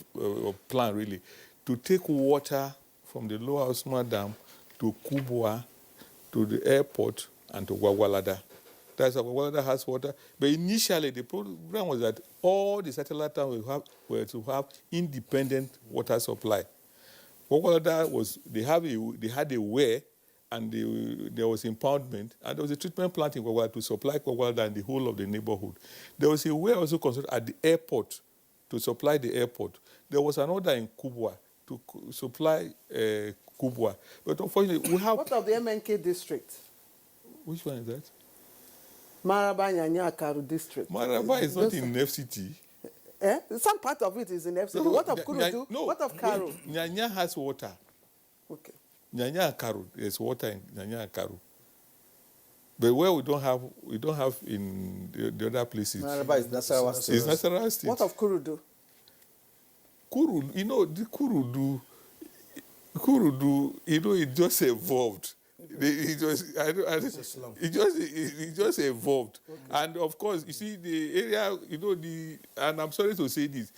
Q: plan really, to take water from the Lower Osma Dam to Kubwa, to the airport, and to Gwagwalada. That's how Gwagwalada has water. But initially, the program was that all the satellite towns were to have independent water supply. Gwagwalada they had a well, and there was impoundment, and there was a treatment plant in Gwagwalada to supply Gwagwalada and the whole of the neighborhood. There was a well also constructed at the airport to supply the airport. There was another in Kubwa to supply Kubwa. But unfortunately, we have...
A: What of the MNK district?
Q: Which one is that?
A: Maraba Nyanya Karu district.
Q: Maraba is not in FCT.
A: Some part of it is in FCT. No, what of Kurudu?
Q: No,
A: what of Karu?
Q: Nyanya has water.
A: Okay.
Q: Nyanya and Karu, there's water in Nyanya and Karu. But where we don't have in the other places.
C: Maraba is Nasarawa State.
Q: It's Nasarawa State.
A: What of Kurudu?
Q: Kurudu, the Kurudu, it just evolved. It just evolved. Okay. And of course, you see, the area, and I'm sorry to say this,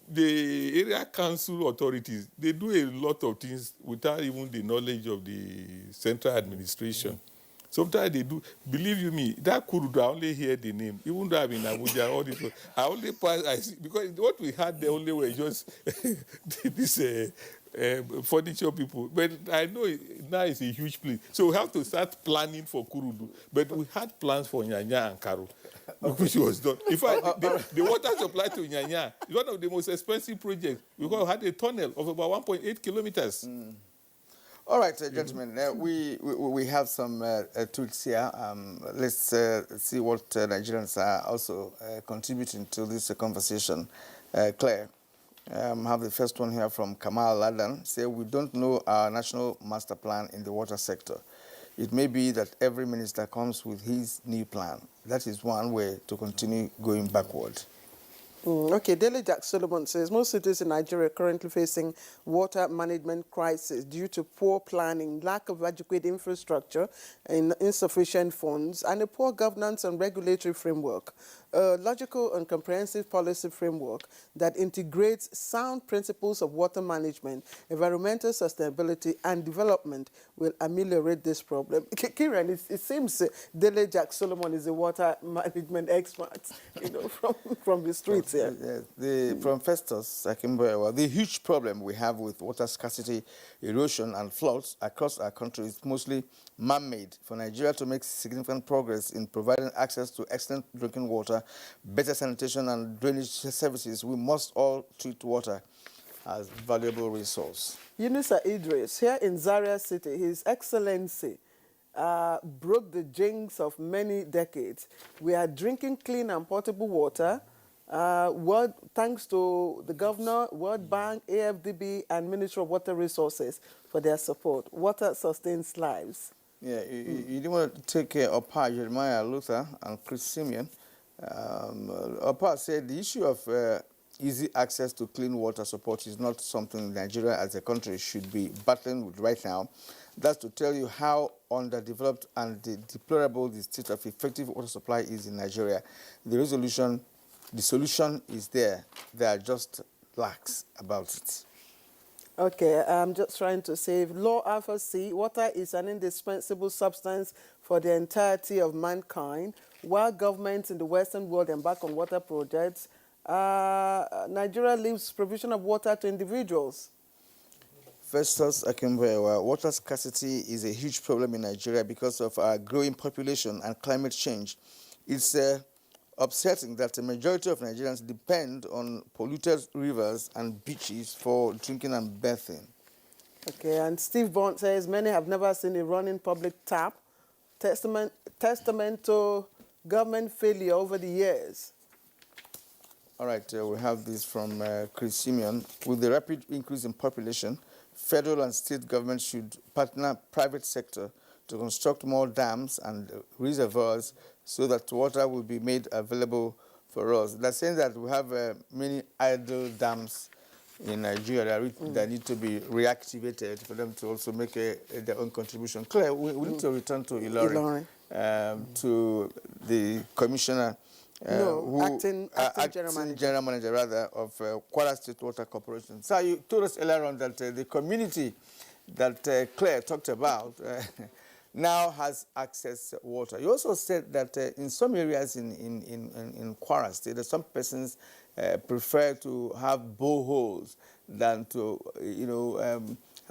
Q: the area council authorities, they do a lot of things without even the knowledge of the central administration. Sometimes they do. Believe you me, that Kurudu, I only hear the name. Even though I'm in Abuja, all this, I only pass, because what we had there only were just this furniture people. But I know now it's a huge place. So we have to start planning for Kurudu. But we had plans for Nyanya and Karu, which was done. In fact, the water supply to Nyanya is one of the most expensive projects because we had a tunnel of about 1.8 kilometers.
C: All right, gentlemen, we have some tweets here. Let's see what Nigerians are also contributing to this conversation. Claire, have the first one here from Kamal Ladan. Say, we don't know our national master plan in the water sector. It may be that every minister comes with his new plan. That is one way to continue going backward.
A: Okay, Daily Jack Solomon says most cities in Nigeria are currently facing water management crisis due to poor planning, lack of adequate infrastructure, and insufficient funds, and a poor governance and regulatory framework. A logical and comprehensive policy framework that integrates sound principles of water management, environmental sustainability, and development will ameliorate this problem. Kieran, it seems Daily Jack Solomon is a water management expert, from the streets here.
C: From Festus Akimboewa, the huge problem we have with water scarcity, erosion, and floods across our country is mostly man-made. For Nigeria to make significant progress in providing access to excellent drinking water, better sanitation, and drainage services, we must all treat water as a valuable resource.
A: Yunusa Idris, here in Zaria City, His Excellency broke the jinx of many decades. We are drinking clean and potable water, thanks to the Governor, World Bank, AFDB, and Ministry of Water Resources for their support. Water sustains lives.
C: Yeah, you didn't want to take care of Jeremiah Luther and Chris Simeon. Opa said the issue of easy access to clean water support is not something Nigeria as a country should be battling with right now. That's to tell you how underdeveloped and deplorable the state of effective water supply is in Nigeria. The solution is there. There are just lacks about it.
A: Okay, I'm just trying to say, Law Alpha C, water is an indispensable substance for the entirety of mankind. While governments in the Western world embark on water projects, Nigeria leaves provision of water to individuals.
C: Festus Akimboewa, water scarcity is a huge problem in Nigeria because of our growing population and climate change. It's upsetting that the majority of Nigerians depend on polluted rivers and beaches for drinking and bathing.
A: Okay, and Steve Bond says many have never seen a running public tap, testament to government failure over the years.
C: All right, we have this from Chris Simeon. With the rapid increase in population, federal and state governments should partner private sector to construct more dams and reservoirs so that water will be made available for us. They're saying that we have many idle dams in Nigeria that need to be reactivated for them to also make their own contribution. Claire, we need to return to Ilorin, to the commissioner,
A: acting
C: general manager of Kwara State Water Corporation. So you told us earlier on that the community that Claire talked about now has access to water. You also said that in some areas in Kwara State, that some persons prefer to have boreholes than to,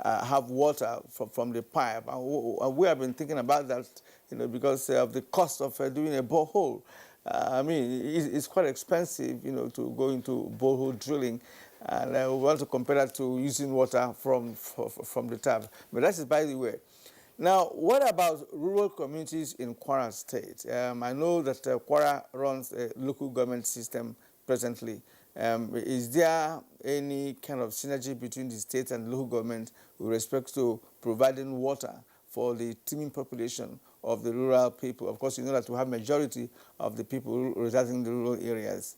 C: have water from the pipe. And we have been thinking about that, because of the cost of doing a borehole. I mean, it's quite expensive, to go into borehole drilling. And we want to compare that to using water from the tap. But that is by the way. Now, what about rural communities in Kwara State? I know that Kwara runs a local government system presently. Is there any kind of synergy between the state and local government with respect to providing water for the teeming population of the rural people? Of course, you know that we have majority of the people residing in the rural areas.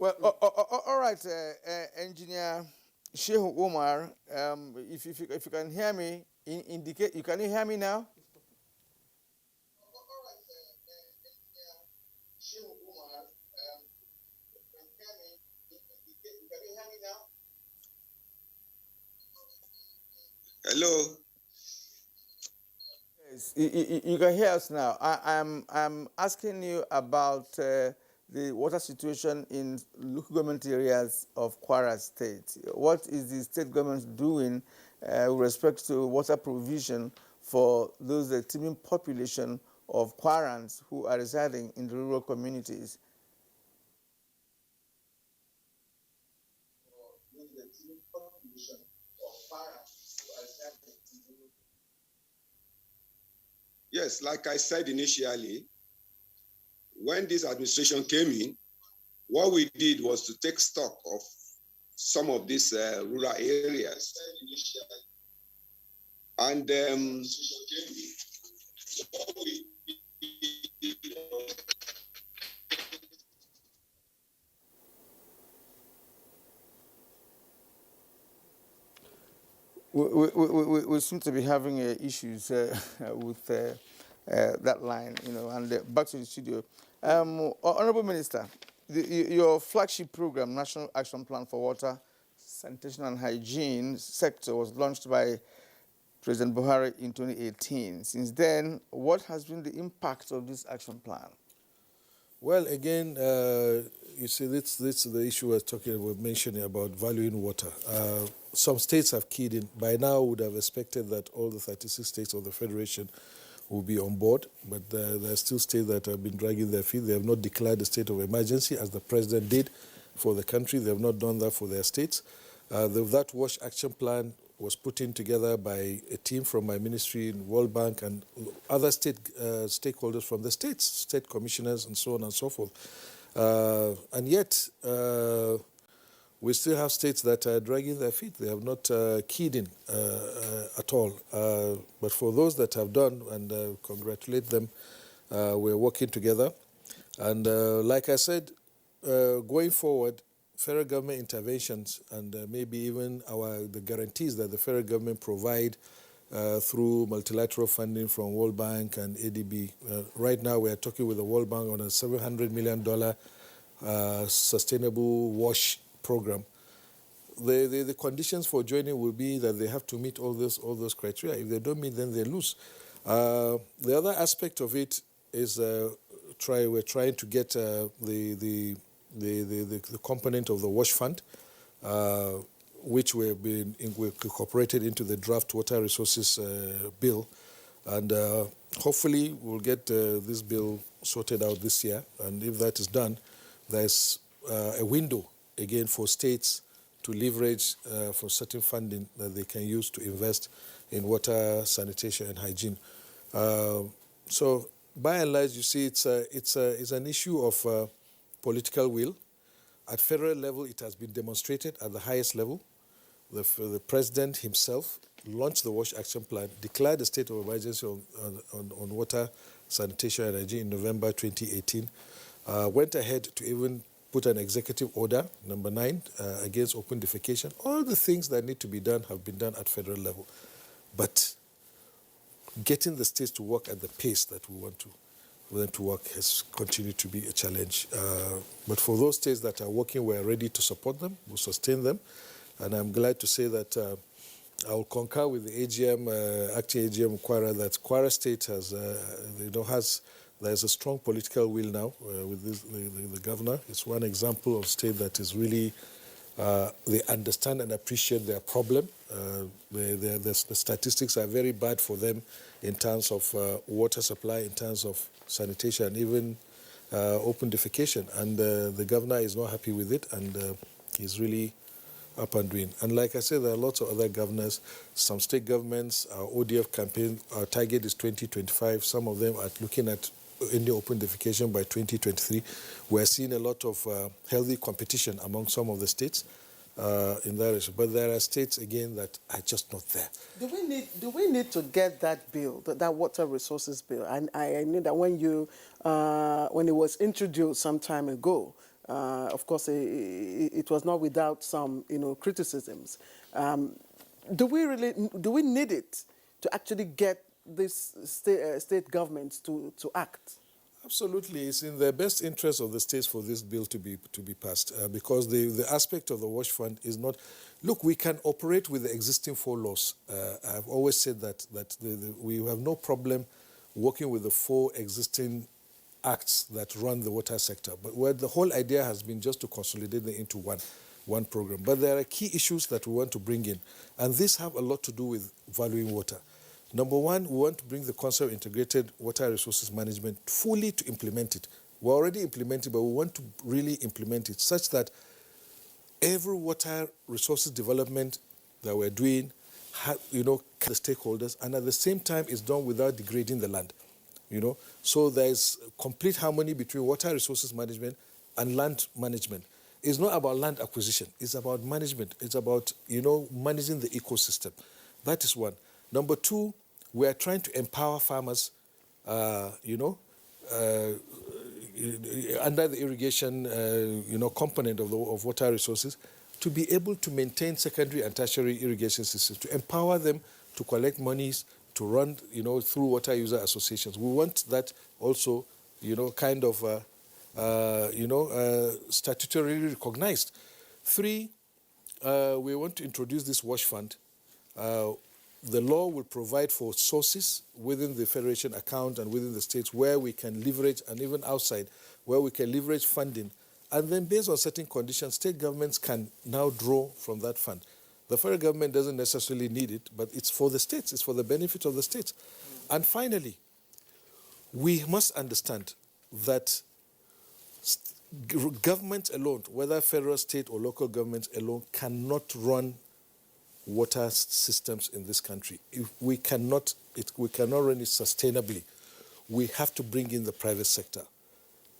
C: Well, all right, Engineer Shehu Umar, if you can hear me, indicate. You can hear me now?
S: Hello.
C: Yes, you can hear us now. I'm asking you about the water situation in local government areas of Kwara State. What is the state government doing with respect to water provision for those the teeming population of Kwarans who are residing in the rural communities?
S: Yes, like I said initially, when this administration came in, what we did was to take stock of some of these rural areas. And
C: we seem to be having issues with that line, and back to the studio. Honorable Minister, your flagship program, National Action Plan for Water, Sanitation and Hygiene sector, was launched by President Buhari in 2018. Since then, what has been the impact of this action plan?
P: Well, again, you see, this is the issue we're talking about, mentioning about valuing water. Some states have keyed in. By now, we would have expected that all the 36 states of the Federation will be on board, but there are still states that have been dragging their feet. They have not declared a state of emergency, as the President did for the country. They have not done that for their states. That WASH action plan was put in together by a team from my ministry, World Bank, and other state stakeholders from the states, state commissioners, and so on and so forth. And yet, we still have states that are dragging their feet. They have not keyed in at all. But for those that have done, and congratulate them, we're working together. And like I said, going forward, federal government interventions and maybe even the guarantees that the federal government provide through multilateral funding from World Bank and ADB. Right now, we are talking with the World Bank on a $700 million sustainable WASH program. The conditions for joining will be that they have to meet all those criteria. If they don't meet, then they lose. The other aspect of it is we're trying to get the component of the WASH fund, which we incorporated into the draft water resources bill, and hopefully we'll get this bill sorted out this year. And if that is done, there's a window again for states to leverage for certain funding that they can use to invest in water, sanitation, and hygiene. So by and large, you see, it's an issue of political will. At federal level, it has been demonstrated at the highest level. The president himself launched the WASH Action Plan, declared a state of emergency on water, sanitation, and hygiene in November 2018, went ahead to even put an executive order, number 9, against open defecation. All the things that need to be done have been done at federal level. But getting the states to work at the pace that we want them to work has continued to be a challenge. But for those states that are working, we're ready to support them, we'll sustain them. And I'm glad to say that I will concur with the AGM, acting AGM Kwara, that Kwara State there's a strong political will now with the governor. It's one example of state that is really, they understand and appreciate their problem. The statistics are very bad for them in terms of water supply, in terms of sanitation, and even open defecation. And the governor is not happy with it, and he's really up and doing. And like I said, there are lots of other governors. Some state governments, our ODF campaign, our target is 2025. Some of them are looking at ending open defecation by 2023. We're seeing a lot of healthy competition among some of the states in that issue. But there are states, again, that are just not there.
A: Do we need to get that bill, that water resources bill? And I knew that when it was introduced some time ago, of course, it was not without some, criticisms. Do we need it to actually get these state governments to act?
P: Absolutely, it's in the best interest of the states for this bill to be passed, because the aspect of the WASH fund is not. Look, we can operate with the existing 4 laws. I've always said that we have no problem working with the 4 existing acts that run the water sector, but where the whole idea has been just to consolidate them into one program. But there are key issues that we want to bring in, and these have a lot to do with valuing water. Number one, we want to bring the concept of integrated water resources management fully to implement it. We're already implementing, but we want to really implement it such that every water resources development that we're doing, the stakeholders, and at the same time, it's done without degrading the land. So there's complete harmony between water resources management and land management. It's not about land acquisition. It's about management. It's about, managing the ecosystem. That is one. Number two, we are trying to empower farmers, under the irrigation, component of water resources, to be able to maintain secondary and tertiary irrigation systems, to empower them to collect monies, to run, through water user associations. We want that also, statutorily recognized. Three, we want to introduce this wash fund. The law will provide for sources within the federation account and within the states where we can leverage, and even outside, where we can leverage funding. And then based on certain conditions, state governments can now draw from that fund. The federal government doesn't necessarily need it, but it's for the states. It's for the benefit of the states. And finally, we must understand that governments alone, whether federal, state, or local governments alone, cannot run water systems in this country. If we cannot run it sustainably. We have to bring in the private sector,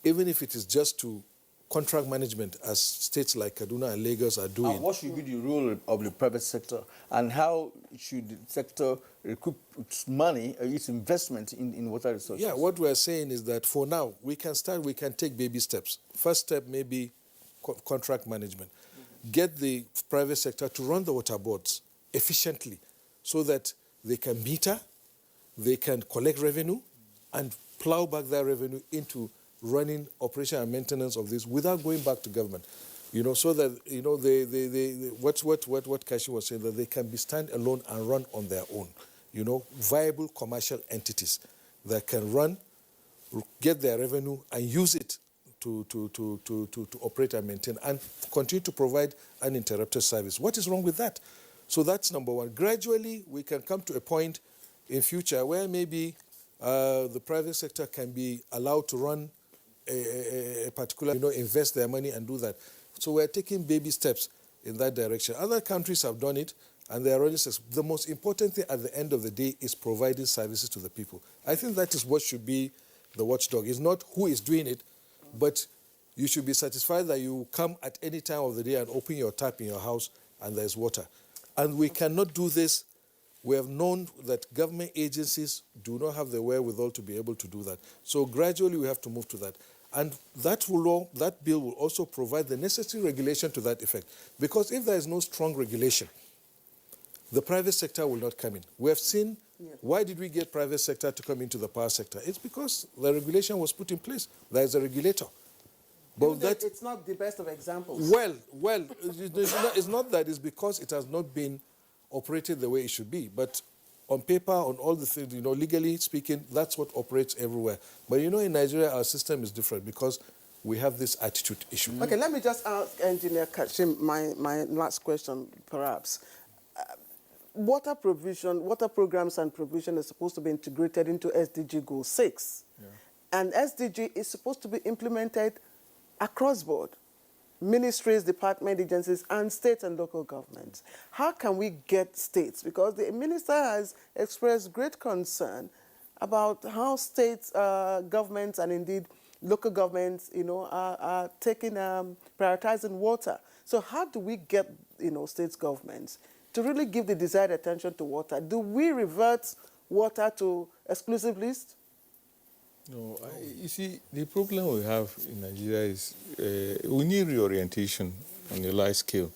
P: even if it is just to contract management, as states like Kaduna and Lagos are doing.
C: What should be the role of the private sector, and how should the sector recoup its money, its investment in water resources?
P: Yeah, what we're saying is that for now, we can take baby steps. First step may be contract management. Get the private sector to run the water boards efficiently so that they can meter, they can collect revenue, and plow back that revenue into running operation and maintenance of this without going back to government, so that, what Kashi was saying, that they can be stand alone and run on their own, viable commercial entities that can run, get their revenue and use it to operate and maintain and continue to provide uninterrupted service. What is wrong with that? So that's number one. Gradually, we can come to a point in future where maybe the private sector can be allowed to run a particular, invest their money and do that. So we're taking baby steps in that direction. Other countries have done it, and they are already successful. The most important thing at the end of the day is providing services to the people. I think that is what should be the watchdog. It's not who is doing it, but you should be satisfied that you come at any time of the day and open your tap in your house and there's water. And we cannot do this. We have known that government agencies do not have the wherewithal to be able to do that. So gradually we have to move to that. And that bill will also provide the necessary regulation to that effect. Because if there is no strong regulation, the private sector will not come in. We have seen, why did we get private sector to come into the power sector? It's because the regulation was put in place. There is a regulator.
A: But it's not the best of examples.
P: Well, it's not that. It's because it has not been operated the way it should be. But on paper, on all the things, legally speaking, that's what operates everywhere. But in Nigeria, our system is different because we have this attitude issue.
A: Okay, let me just ask Engineer Kashim my last question, perhaps. Water programs and provision is supposed to be integrated into SDG Goal 6. Yeah. And SDG is supposed to be implemented across board. Ministries, department agencies, and state and local governments. How can we get states? Because the minister has expressed great concern about how states, governments, and indeed local governments, are taking, prioritizing water. So how do we get, states governments to really give the desired attention to water? Do we revert water to exclusive list?
Q: No, you see, the problem we have in Nigeria is we need reorientation on a large scale.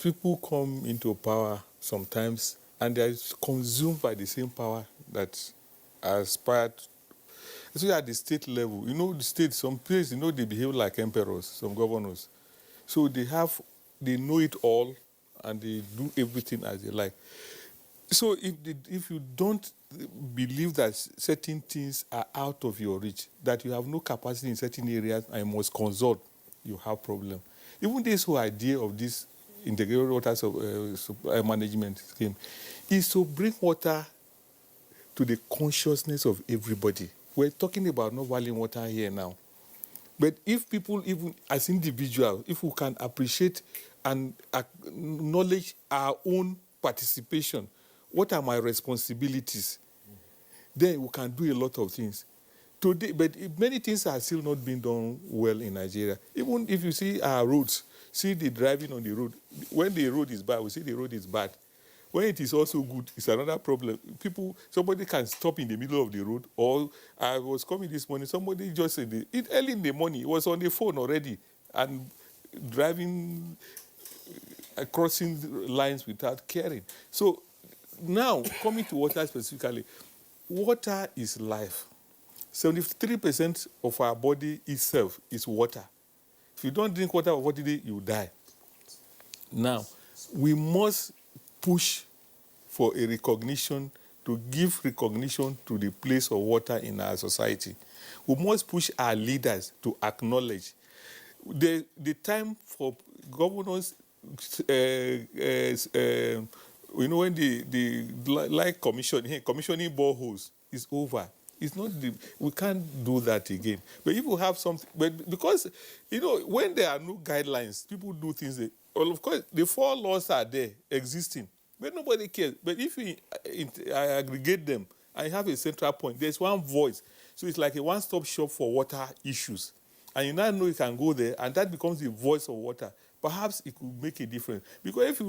Q: People come into power sometimes and they are consumed by the same power that aspired, especially at the state level. The state, some places, they behave like emperors, some governors. So they know it all and they do everything as they like. So if you don't believe that certain things are out of your reach, that you have no capacity in certain areas and you must consult, you have problem. Even this whole idea of this integrated water supply management scheme is to bring water to the consciousness of everybody. We're talking about not valuing water here now. But if people, even as individuals, if we can appreciate and acknowledge our own participation, what are my responsibilities, then we can do a lot of things. Today, but many things are still not being done well in Nigeria. Even if you see our roads, see the driving on the road. When the road is bad, we see the road is bad. When it is also good, it's another problem. Somebody can stop in the middle of the road. Or I was coming this morning, somebody just said, early in the morning, he was on the phone already and driving, crossing lines without caring. So now, coming to water specifically, water is life. 73% of our body itself is water. If you don't drink water for 40 days, you die. Now, we must push for a recognition, to give recognition to the place of water in our society. We must push our leaders to acknowledge. The time for governors, when the commissioning boreholes is over. It's not we can't do that again. But if we have something, but because when there are no guidelines, people do things. Well, of course, the 4 laws are there existing, but nobody cares. But if we aggregate them and have a central point, there's one voice. So it's like a one-stop shop for water issues. And you now know you can go there, and that becomes the voice of water. Perhaps it could make a difference. Because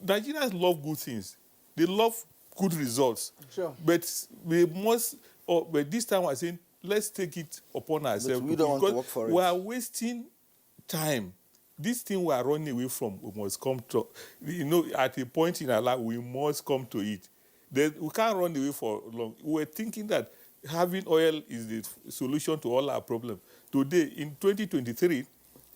Q: Nigerians love good things. They love good results.
C: Sure.
Q: But we must, but this time I'm saying, let's take it upon ourselves.
C: But we don't want to work for it.
Q: We are wasting time. This thing we are running away from, we must come to, at a point in our life, we must come to it. We can't run away for long. We're thinking that having oil is the solution to all our problems. Today, in 2023,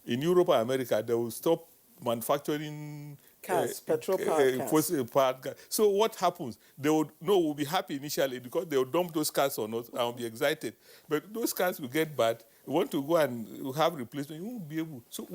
Q: in Europe and America, they will stop manufacturing
A: cars, petrol-powered
Q: cars. So what happens? We'll be happy initially because they'll dump those cars on us and we'll be excited. But those cars will get bad. We want to go and have replacement. You won't be able. So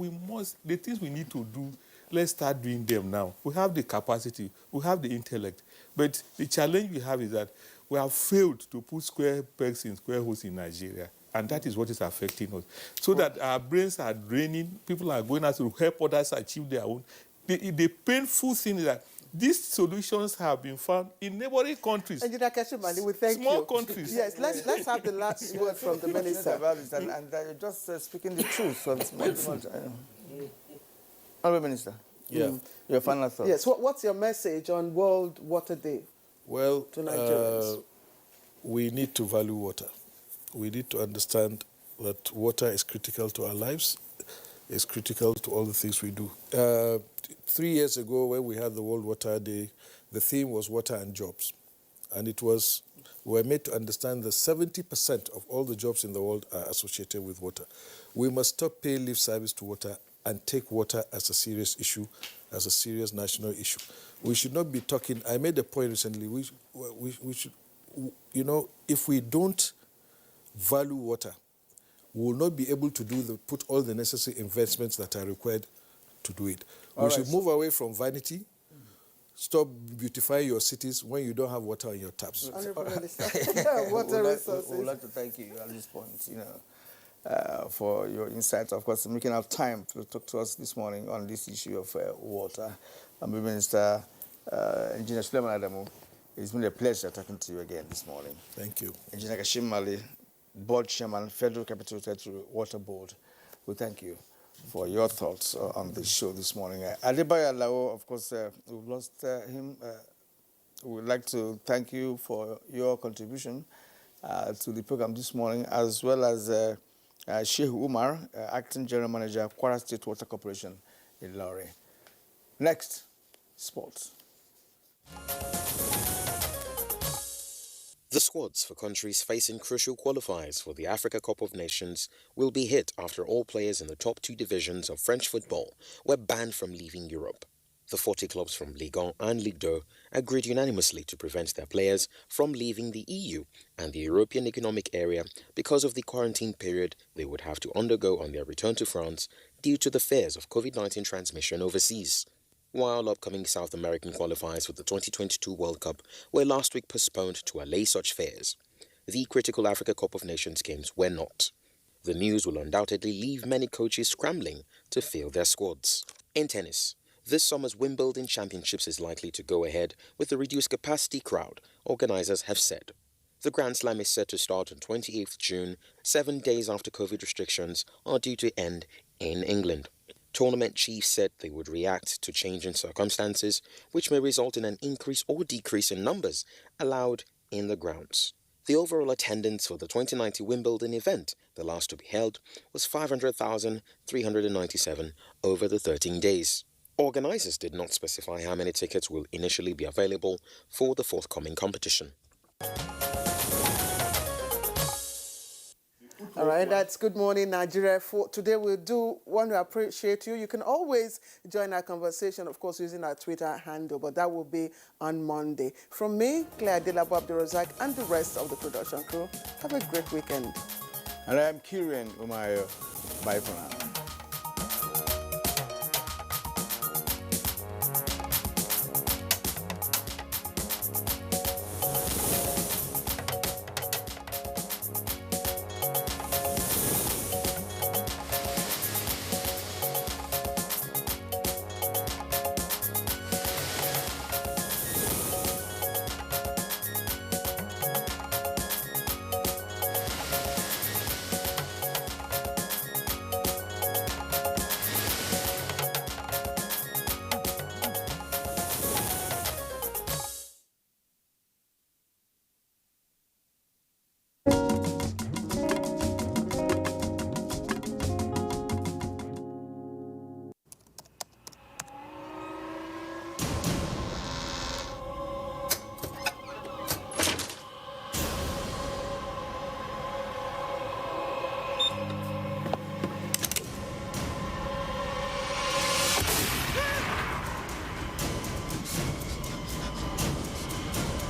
Q: the things we need to do, let's start doing them now. We have the capacity. We have the intellect. But the challenge we have is that we have failed to put square pegs in square holes in Nigeria. And that is what is affecting us. So that our brains are draining, people are going out to help others achieve their own. The painful thing is that these solutions have been found in neighboring countries.
A: Engineer Keshimali, we thank
Q: Small
A: you.
Q: countries.
A: Yes, let's have the last word from the minister.
C: About it, and just speaking the truth. So Honourable Minister, your final thoughts.
A: Yes, what's your message on World Water Day?
P: Well,
A: to Nigerians?
P: We need to value water. We need to understand that water is critical to our lives. It's critical to all the things we do. 3 years ago, when we had the World Water Day, the theme was water and jobs. And we were made to understand that 70% of all the jobs in the world are associated with water. We must stop paying lip service to water and take water as a serious issue, as a serious national issue. We should not be talking, I made a point recently, we should, if we don't value water, we will not be able to put all the necessary investments that are required to do it. We should move away from vanity. Stop beautifying your cities when you don't have water on your taps.
A: Water resources.
C: We would like to thank you at this point, for your insights, of course, making out time to talk to us this morning on this issue of water. Minister Engineer Suleiman Adamu, it's been a pleasure talking to you again this morning.
P: Thank you.
C: Engineer Keshimali, Board Chairman, Federal Capital Territory Water Board, we thank you for your thoughts on this show this morning. Adebayo Alao, of course, we've lost him. We would like to thank you for your contribution to the program this morning, as well as Sheikh Umar, Acting General Manager, Kwara State Water Corporation in Lorry. Next, sports.
T: The squads for countries facing crucial qualifiers for the Africa Cup of Nations will be hit after all players in the top 2 divisions of French football were banned from leaving Europe.
U: The 40 clubs from Ligue 1 and Ligue 2 agreed unanimously to prevent their players from leaving the EU and the European Economic Area because of the quarantine period they would have to undergo on their return to France due to the fears of COVID-19 transmission overseas. While upcoming South American qualifiers for the 2022 World Cup were last week postponed to allay such fears, the critical Africa Cup of Nations games were not. The news will undoubtedly leave many coaches scrambling to fill their squads. In tennis, this summer's Wimbledon Championships is likely to go ahead with a reduced capacity crowd, organizers have said. The Grand Slam is set to start on 28th June, 7 days after COVID restrictions are due to end in England. Tournament chiefs said they would react to changing circumstances, which may result in an increase or decrease in numbers allowed in the grounds. The overall attendance for the 2090 Wimbledon event, the last to be held, was 500,397 over the 13 days. Organizers did not specify how many tickets will initially be available for the forthcoming competition.
A: All right, that's Good Morning Nigeria. For today, we do want to appreciate you. You can always join our conversation, of course, using our Twitter handle, but that will be on Monday. From me, Claire Delabo Abdurrazak, and the rest of the production crew, have a great weekend.
C: And I'm Kirian Umayo. Bye for now.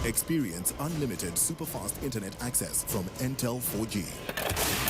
T: Experience unlimited super-fast internet access from Intel 4G.